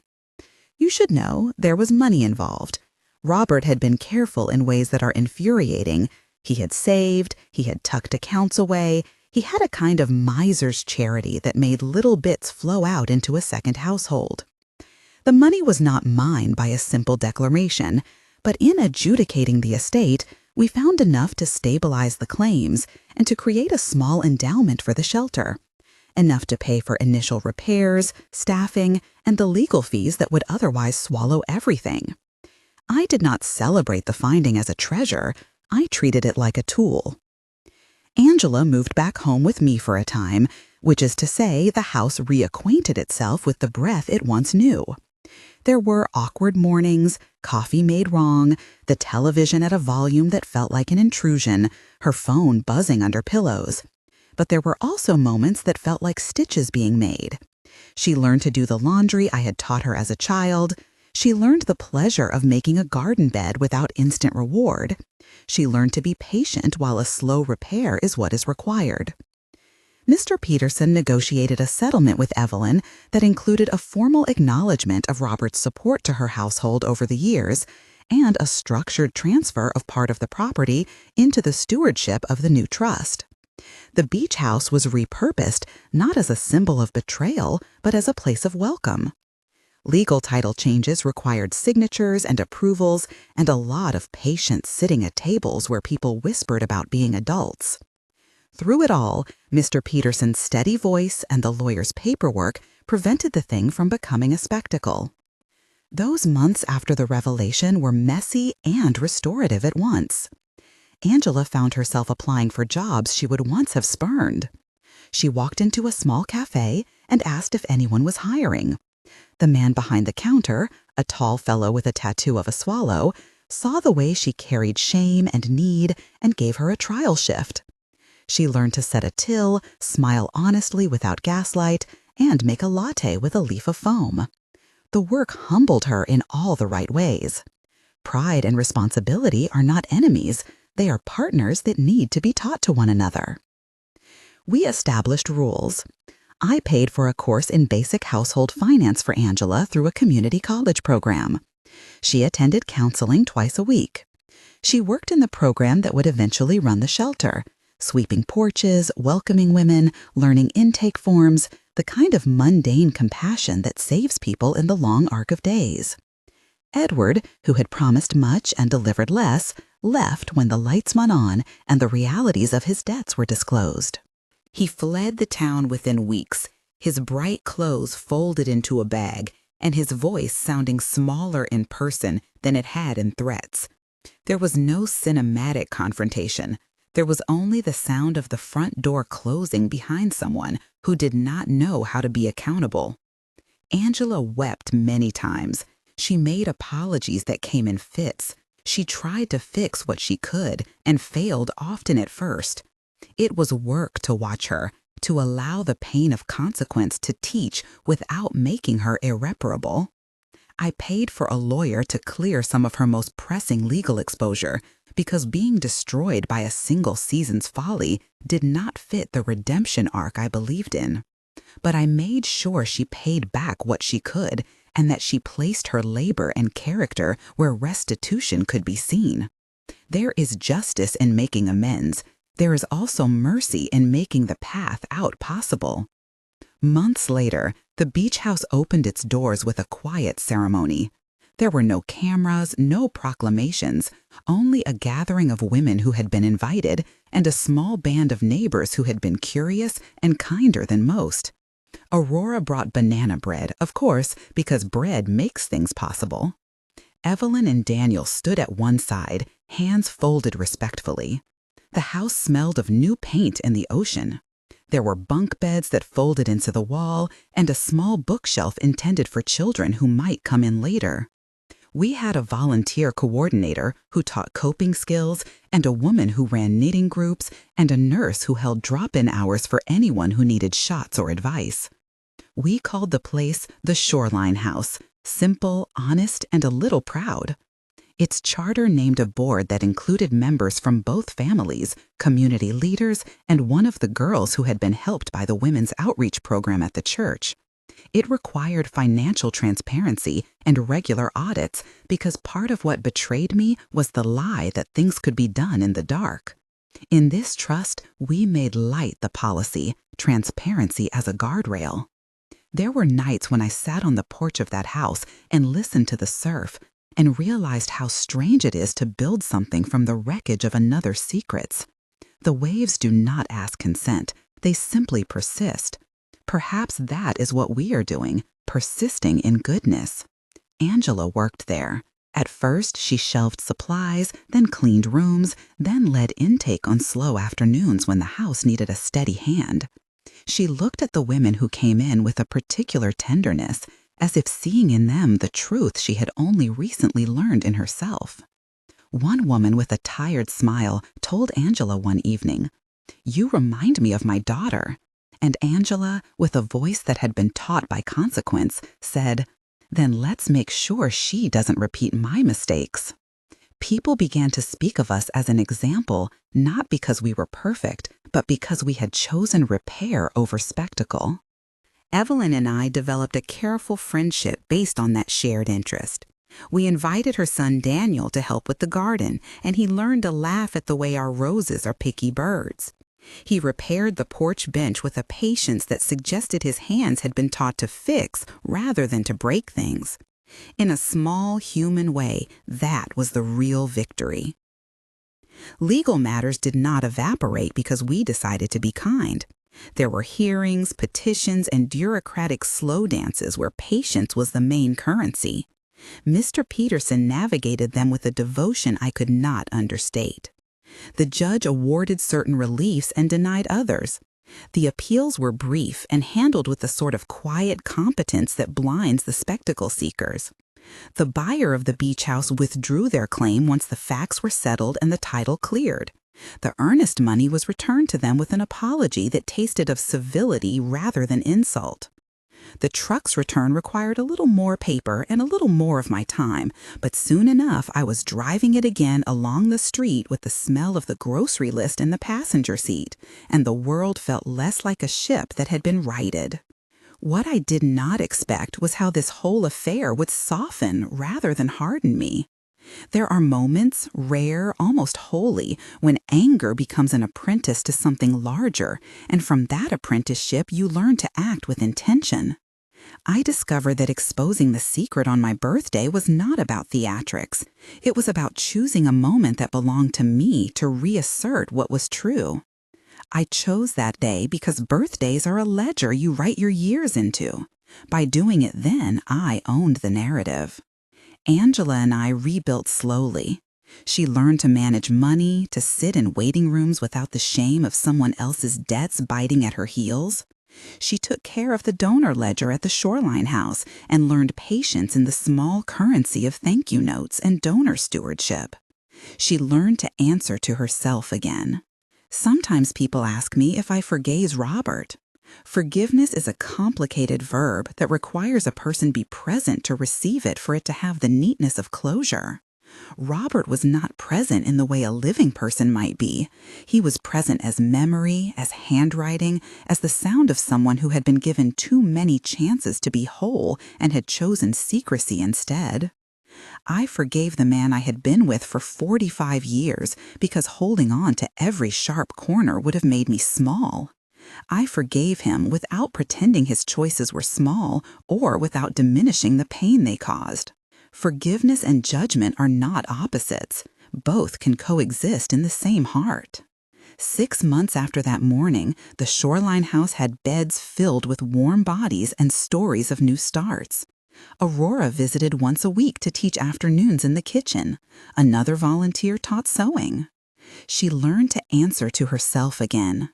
You should know there was money involved. Robert had been careful in ways that are infuriating. He had saved, he had tucked accounts away, he had a kind of miser's charity that made little bits flow out into a second household. The money was not mine by a simple declaration, but in adjudicating the estate, we found enough to stabilize the claims and to create a small endowment for the shelter, enough to pay for initial repairs, staffing, and the legal fees that would otherwise swallow everything. I did not celebrate the finding as a treasure. I treated it like a tool. Angela moved back home with me for a time, which is to say the house reacquainted itself with the breath it once knew. There were awkward mornings, coffee made wrong, the television at a volume that felt like an intrusion, her phone buzzing under pillows. But there were also moments that felt like stitches being made. She learned to do the laundry I had taught her as a child. She learned the pleasure of making a garden bed without instant reward. She learned to be patient while a slow repair is what is required. Mr. Peterson negotiated a settlement with Evelyn that included a formal acknowledgement of Robert's support to her household over the years and a structured transfer of part of the property into the stewardship of the new trust. The beach house was repurposed not as a symbol of betrayal, but as a place of welcome. Legal title changes required signatures and approvals and a lot of patience sitting at tables where people whispered about being adults. Through it all, Mr. Peterson's steady voice and the lawyer's paperwork prevented the thing from becoming a spectacle. Those months after the revelation were messy and restorative at once. Angela found herself applying for jobs she would once have spurned. She walked into a small cafe and asked if anyone was hiring. The man behind the counter, a tall fellow with a tattoo of a swallow, saw the way she carried shame and need and gave her a trial shift. She learned to set a till, smile honestly without gaslight, and make a latte with a leaf of foam. The work humbled her in all the right ways. Pride and responsibility are not enemies. They are partners that need to be taught to one another. We established rules. I paid for a course in basic household finance for Angela through a community college program. She attended counseling twice a week. She worked in the program that would eventually run the shelter, sweeping porches, welcoming women, learning intake forms, the kind of mundane compassion that saves people in the long arc of days. Edward, who had promised much and delivered less, left when the lights went on and the realities of his debts were disclosed. He fled the town within weeks, his bright clothes folded into a bag, and his voice sounding smaller in person than it had in threats. There was no cinematic confrontation. There was only the sound of the front door closing behind someone who did not know how to be accountable. Angela wept many times. She made apologies that came in fits. She tried to fix what she could and failed often at first. It was work to watch her, to allow the pain of consequence to teach without making her irreparable. I paid for a lawyer to clear some of her most pressing legal exposure because being destroyed by a single season's folly did not fit the redemption arc I believed in. But I made sure she paid back what she could and that she placed her labor and character where restitution could be seen. There is justice in making amends. There is also mercy in making the path out possible. Months later, the beach house opened its doors with a quiet ceremony. There were no cameras, no proclamations, only a gathering of women who had been invited and a small band of neighbors who had been curious and kinder than most. Aurora brought banana bread, of course, because bread makes things possible. Evelyn and Daniel stood at one side, hands folded respectfully. The house smelled of new paint and the ocean. There were bunk beds that folded into the wall and a small bookshelf intended for children who might come in later. We had a volunteer coordinator who taught coping skills, and a woman who ran knitting groups, and a nurse who held drop-in hours for anyone who needed shots or advice. We called the place the Shoreline House, simple, honest, and a little proud. Its charter named a board that included members from both families, community leaders, and one of the girls who had been helped by the women's outreach program at the church. It required financial transparency and regular audits because part of what betrayed me was the lie that things could be done in the dark. In this trust, we made light the policy, transparency as a guardrail. There were nights when I sat on the porch of that house and listened to the surf and realized how strange it is to build something from the wreckage of another's secrets. The waves do not ask consent, they simply persist. Perhaps that is what we are doing, persisting in goodness. Angela worked there. At first, she shelved supplies, then cleaned rooms, then led intake on slow afternoons when the house needed a steady hand. She looked at the women who came in with a particular tenderness, as if seeing in them the truth she had only recently learned in herself. One woman with a tired smile told Angela one evening, "You remind me of my daughter." And Angela, with a voice that had been taught by consequence, said, "Then let's make sure she doesn't repeat my mistakes." People began to speak of us as an example, not because we were perfect, but because we had chosen repair over spectacle. Evelyn and I developed a careful friendship based on that shared interest. We invited her son Daniel to help with the garden, and he learned to laugh at the way our roses are picky birds. He repaired the porch bench with a patience that suggested his hands had been taught to fix rather than to break things. In a small human way, that was the real victory. Legal matters did not evaporate because we decided to be kind. There were hearings, petitions, and bureaucratic slow dances where patience was the main currency. Mr. Peterson navigated them with a devotion I could not understate. The judge awarded certain reliefs and denied others. The appeals were brief and handled with the sort of quiet competence that blinds the spectacle seekers. The buyer of the beach house withdrew their claim once the facts were settled and the title cleared. The earnest money was returned to them with an apology that tasted of civility rather than insult. The truck's return required a little more paper and a little more of my time, but soon enough I was driving it again along the street with the smell of the grocery list in the passenger seat, and the world felt less like a ship that had been righted. What I did not expect was how this whole affair would soften rather than harden me. There are moments, rare, almost holy, when anger becomes an apprentice to something larger, and from that apprenticeship you learn to act with intention. I discovered that exposing the secret on my birthday was not about theatrics. It was about choosing a moment that belonged to me to reassert what was true. I chose that day because birthdays are a ledger you write your years into. By doing it then, I owned the narrative. Angela and I rebuilt slowly. She learned to manage money, to sit in waiting rooms without the shame of someone else's debts biting at her heels. She took care of the donor ledger at the Shoreline House and learned patience in the small currency of thank you notes and donor stewardship. She learned to answer to herself again. Sometimes people ask me if I forgave Robert. Forgiveness is a complicated verb that requires a person be present to receive it for it to have the neatness of closure. Robert was not present in the way a living person might be. He was present as memory, as handwriting, as the sound of someone who had been given too many chances to be whole and had chosen secrecy instead. I forgave the man I had been with for 45 years because holding on to every sharp corner would have made me small. I forgave him without pretending his choices were small or without diminishing the pain they caused. Forgiveness and judgment are not opposites. Both can coexist in the same heart. 6 months after that morning, the Shoreline House had beds filled with warm bodies and stories of new starts. Aurora visited once a week to teach afternoons in the kitchen. Another volunteer taught sewing. She learned to answer to herself again.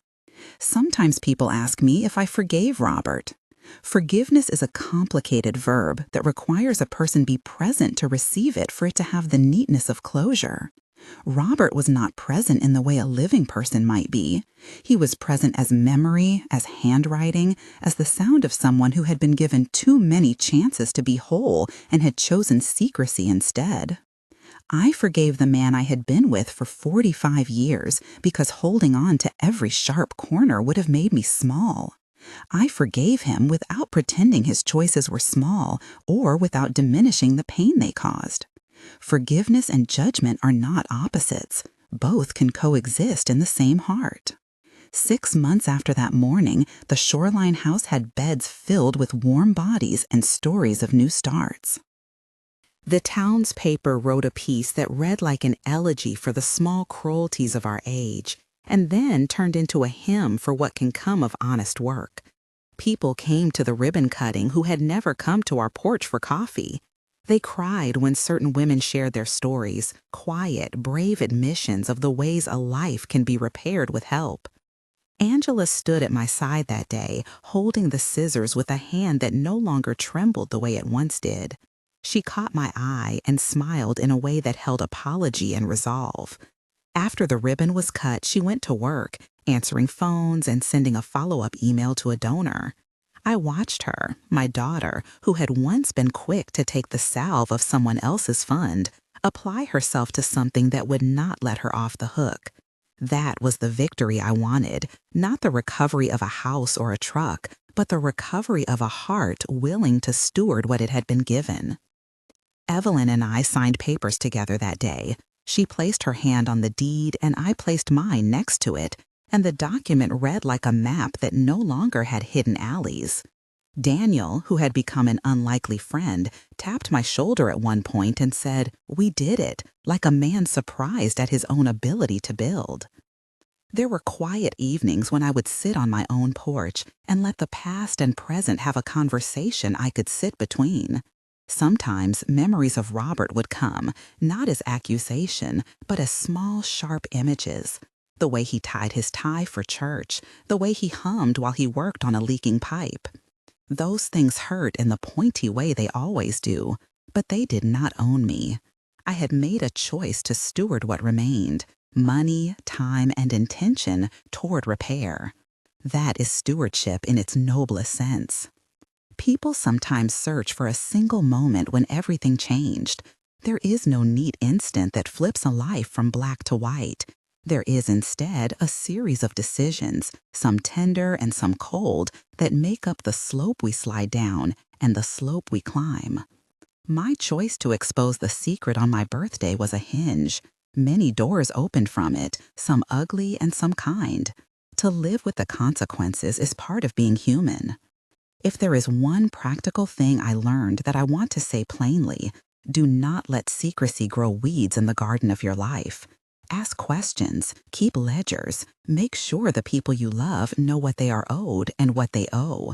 Sometimes people ask me if I forgave Robert. Forgiveness is a complicated verb that requires a person be present to receive it for it to have the neatness of closure. Robert was not present in the way a living person might be. He was present as memory, as handwriting, as the sound of someone who had been given too many chances to be whole and had chosen secrecy instead. I forgave the man I had been with for 45 years because holding on to every sharp corner would have made me small. I forgave him without pretending his choices were small or without diminishing the pain they caused. Forgiveness and judgment are not opposites. Both can coexist in the same heart. 6 months after that morning, the Shoreline house had beds filled with warm bodies and stories of new starts. The town's paper wrote a piece that read like an elegy for the small cruelties of our age, and then turned into a hymn for what can come of honest work. People came to the ribbon cutting who had never come to our porch for coffee. They cried when certain women shared their stories, quiet, brave admissions of the ways a life can be repaired with help. Angela stood at my side that day, holding the scissors with a hand that no longer trembled the way it once did. She caught my eye and smiled in a way that held apology and resolve. After the ribbon was cut, she went to work, answering phones and sending a follow-up email to a donor. I watched her, my daughter, who had once been quick to take the salve of someone else's fund, apply herself to something that would not let her off the hook. That was the victory I wanted, not the recovery of a house or a truck, but the recovery of a heart willing to steward what it had been given. Evelyn and I signed papers together that day. She placed her hand on the deed and I placed mine next to it, and the document read like a map that no longer had hidden alleys. Daniel, who had become an unlikely friend, tapped my shoulder at one point and said, "We did it," like a man surprised at his own ability to build. There were quiet evenings when I would sit on my own porch and let the past and present have a conversation I could sit between. Sometimes memories of Robert would come, not as accusation, but as small, sharp images. The way he tied his tie for church, the way he hummed while he worked on a leaking pipe. Those things hurt in the pointy way they always do, but they did not own me. I had made a choice to steward what remained, money, time, and intention toward repair. That is stewardship in its noblest sense. People sometimes search for a single moment when everything changed. There is no neat instant that flips a life from black to white. There is instead a series of decisions, some tender and some cold, that make up the slope we slide down and the slope we climb. My choice to expose the secret on my birthday was a hinge. Many doors opened from it, some ugly and some kind. To live with the consequences is part of being human. If there is one practical thing I learned that I want to say plainly, do not let secrecy grow weeds in the garden of your life. Ask questions, keep ledgers, make sure the people you love know what they are owed and what they owe.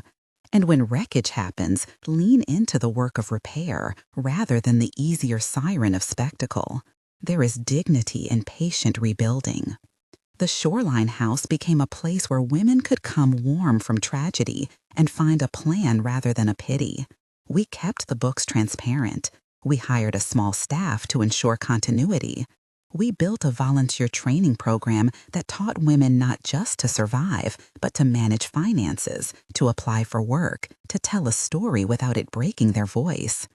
And when wreckage happens, lean into the work of repair rather than the easier siren of spectacle. There is dignity in patient rebuilding. The Shoreline house became a place where women could come warm from tragedy and find a plan rather than a pity. We kept the books transparent. We hired a small staff to ensure continuity. We built a volunteer training program that taught women not just to survive, but to manage finances, to apply for work, to tell a story without it breaking their voice.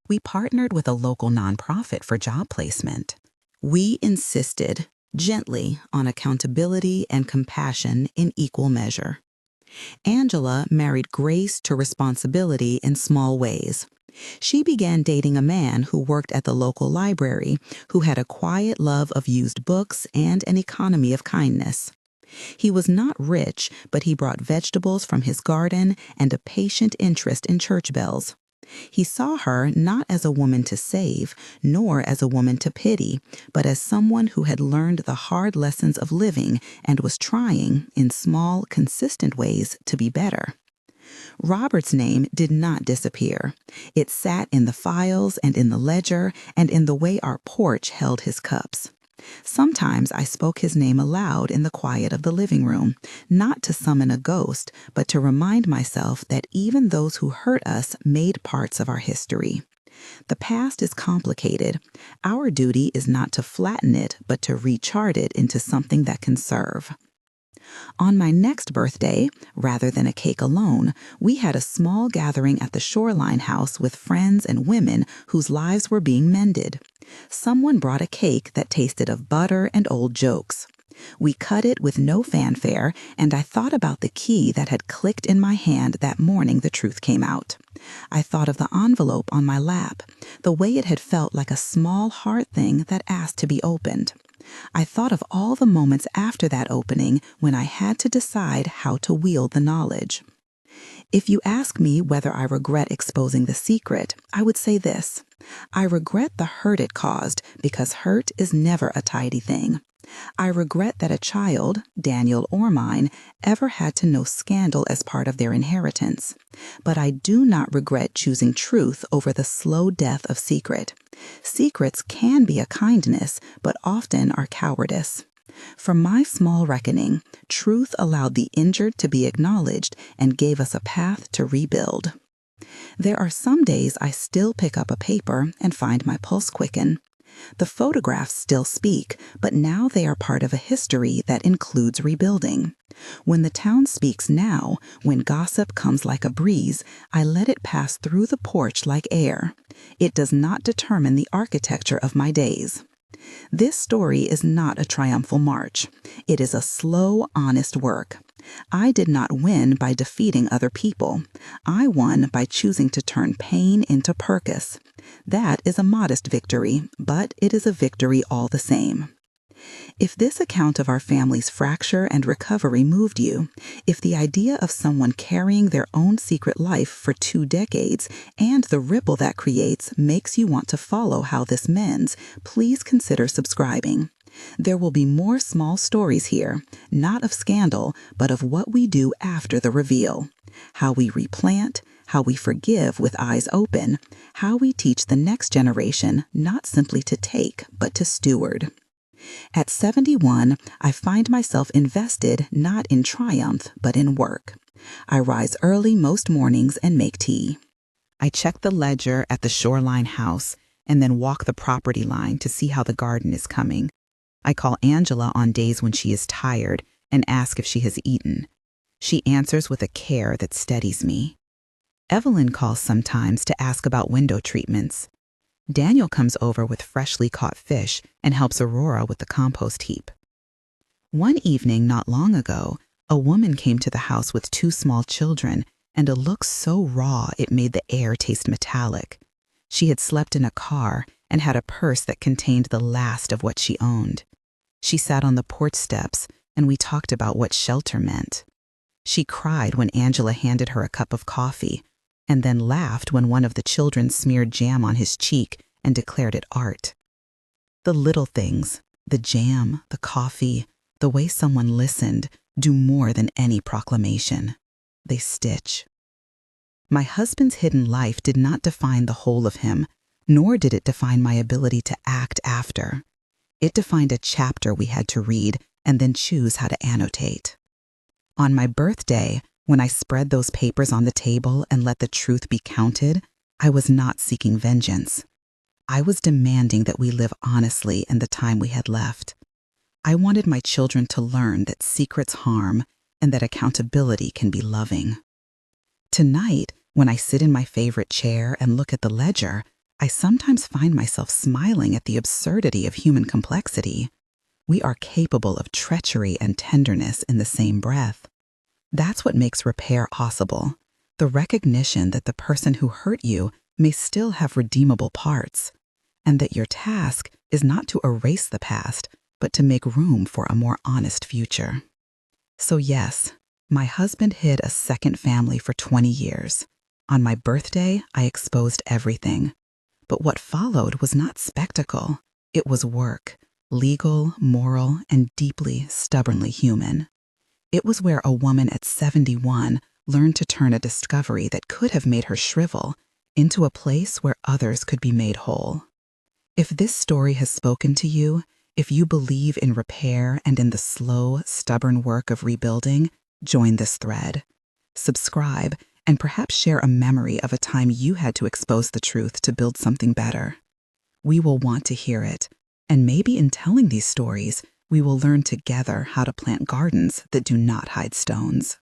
We partnered with a local nonprofit for job placement. We insisted, gently, on accountability and compassion in equal measure. Angela married grace to responsibility in small ways. She began dating a man who worked at the local library, who had a quiet love of used books and an economy of kindness. He was not rich, but he brought vegetables from his garden and a patient interest in church bells. He saw her not as a woman to save, nor as a woman to pity, but as someone who had learned the hard lessons of living and was trying, in small, consistent ways, to be better. Robert's name did not disappear. It sat in the files and in the ledger and in the way our porch held his cups. Sometimes I spoke his name aloud in the quiet of the living room, not to summon a ghost, but to remind myself that even those who hurt us made parts of our history. The past is complicated. Our duty is not to flatten it, but to rechart it into something that can serve. On my next birthday, rather than a cake alone, we had a small gathering at the Shoreline House with friends and women whose lives were being mended. Someone brought a cake that tasted of butter and old jokes. We cut it with no fanfare, and I thought about the key that had clicked in my hand that morning the truth came out. I thought of the envelope on my lap, the way it had felt like a small hard thing that asked to be opened. I thought of all the moments after that opening when I had to decide how to wield the knowledge. If you ask me whether I regret exposing the secret, I would say this. I regret the hurt it caused because hurt is never a tidy thing. I regret that a child, Daniel or mine, ever had to know scandal as part of their inheritance. But I do not regret choosing truth over the slow death of secret. Secrets can be a kindness, but often are cowardice. From my small reckoning, truth allowed the injured to be acknowledged and gave us a path to rebuild. There are some days I still pick up a paper and find my pulse quicken. The photographs still speak, but now they are part of a history that includes rebuilding. When the town speaks now, when gossip comes like a breeze, I let it pass through the porch like air. It does not determine the architecture of my days. This story is not a triumphal march. It is a slow, honest work. I did not win by defeating other people. I won by choosing to turn pain into purpose. That is a modest victory, but it is a victory all the same. If this account of our family's fracture and recovery moved you, if the idea of someone carrying their own secret life for 2 decades and the ripple that creates makes you want to follow how this mends, please consider subscribing. There will be more small stories here, not of scandal, but of what we do after the reveal. How we replant, how we forgive with eyes open, how we teach the next generation not simply to take, but to steward. At 71, I find myself invested not in triumph, but in work. I rise early most mornings and make tea. I check the ledger at the Shoreline House and then walk the property line to see how the garden is coming. I call Angela on days when she is tired and ask if she has eaten. She answers with a care that steadies me. Evelyn calls sometimes to ask about window treatments. Daniel comes over with freshly caught fish and helps Aurora with the compost heap. One evening not long ago, a woman came to the house with 2 small children and a look so raw it made the air taste metallic. She had slept in a car and had a purse that contained the last of what she owned. She sat on the porch steps and we talked about what shelter meant. She cried when Angela handed her a cup of coffee, and then laughed when one of the children smeared jam on his cheek and declared it art. The little things, the jam, the coffee, the way someone listened, do more than any proclamation. They stitch. My husband's hidden life did not define the whole of him, nor did it define my ability to act after. It defined a chapter we had to read and then choose how to annotate. On my birthday, when I spread those papers on the table and let the truth be counted, I was not seeking vengeance. I was demanding that we live honestly in the time we had left. I wanted my children to learn that secrets harm and that accountability can be loving. Tonight, when I sit in my favorite chair and look at the ledger, I sometimes find myself smiling at the absurdity of human complexity. We are capable of treachery and tenderness in the same breath. That's what makes repair possible, the recognition that the person who hurt you may still have redeemable parts, and that your task is not to erase the past, but to make room for a more honest future. So yes, my husband hid a second family for 20 years. On my birthday, I exposed everything. But what followed was not spectacle. It was work, legal, moral, and deeply, stubbornly human. It was where a woman at 71 learned to turn a discovery that could have made her shrivel into a place where others could be made whole. If this story has spoken to you, If you believe in repair and in the slow, stubborn work of rebuilding, join this thread. Subscribe and perhaps share a memory of a time you had to expose the truth to build something better. We will want to hear it, and maybe in telling these stories, we will learn together how to plant gardens that do not hide stones.